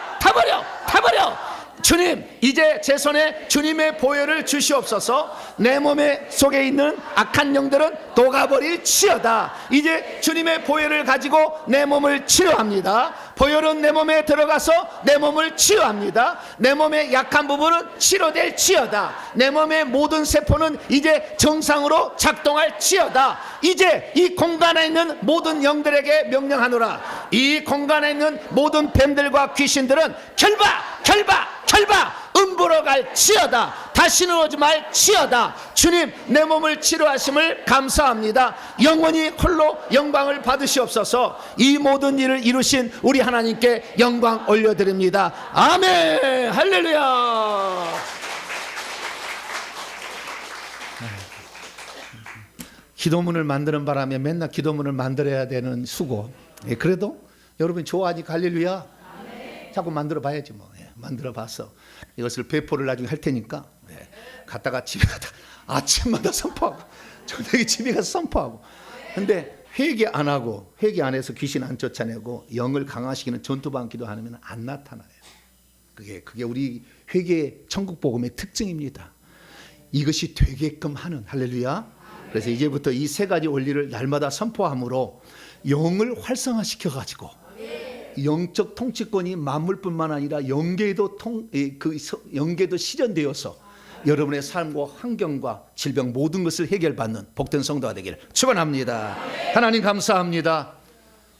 Speaker 1: 주님, 이제 제 손에 주님의 보혈을 주시옵소서. 내 몸에 속에 있는 악한 영들은 녹아버릴지어다. 이제 주님의 보혈을 가지고 내 몸을 치료합니다. 보혈은 내 몸에 들어가서 내 몸을 치유합니다. 내 몸의 약한 부분은 치료될지어다. 내 몸의 모든 세포는 이제 정상으로 작동할지어다. 이제 이 공간에 있는 모든 영들에게 명령하노라. 이 공간에 있는 모든 뱀들과 귀신들은 결바 음부로 갈지어다. 다시는 오지 말지어다. 주님, 내 몸을 치료하심을 감사합니다. 영원히 홀로 영광을 받으시옵소서. 이 모든 일을 이루신 우리 하나님께 영광 올려드립니다. 아멘. 할렐루야. 기도문을 만드는 바람에 맨날 기도문을 만들어야 되는 수고. 그래도 여러분이 좋아하니까 할렐루야. 자꾸 만들어 봐야지 뭐. 만들어 봐서 이것을 배포를 나중에 할 테니까 갔다가 집에 가다가 아침마다 선포하고 저녁에 집에 가서 선포하고. 근데 회개 안 하고, 회개 안 해서 귀신 안 쫓아내고 영을 강화시키는 전투방 기도하면 안 나타나요. 그게 우리 회개 천국 복음의 특징입니다. 이것이 되게끔 하는. 할렐루야. 그래서 이제부터 이 세 가지 원리를 날마다 선포함으로 영을 활성화시켜 가지고 영적 통치권이 만물뿐만 아니라 영계에도 영계도 실현되어서 여러분의 삶과 환경과 질병 모든 것을 해결받는 복된 성도가 되기를 축원합니다. 하나님 감사합니다.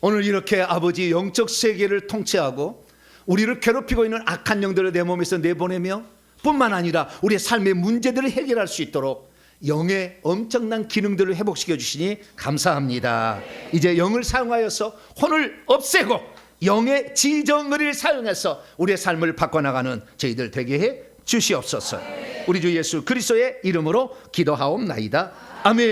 Speaker 1: 오늘 이렇게 아버지 영적 세계를 통치하고 우리를 괴롭히고 있는 악한 영들을 내 몸에서 내보내며 뿐만 아니라 우리의 삶의 문제들을 해결할 수 있도록 영의 엄청난 기능들을 회복시켜 주시니 감사합니다. 이제 영을 사용하여서 혼을 없애고 영의 지정의를 사용해서 우리의 삶을 바꿔나가는 저희들 되게 해 주시옵소서. 우리 주 예수 그리스도의 이름으로 기도하옵나이다. 아멘.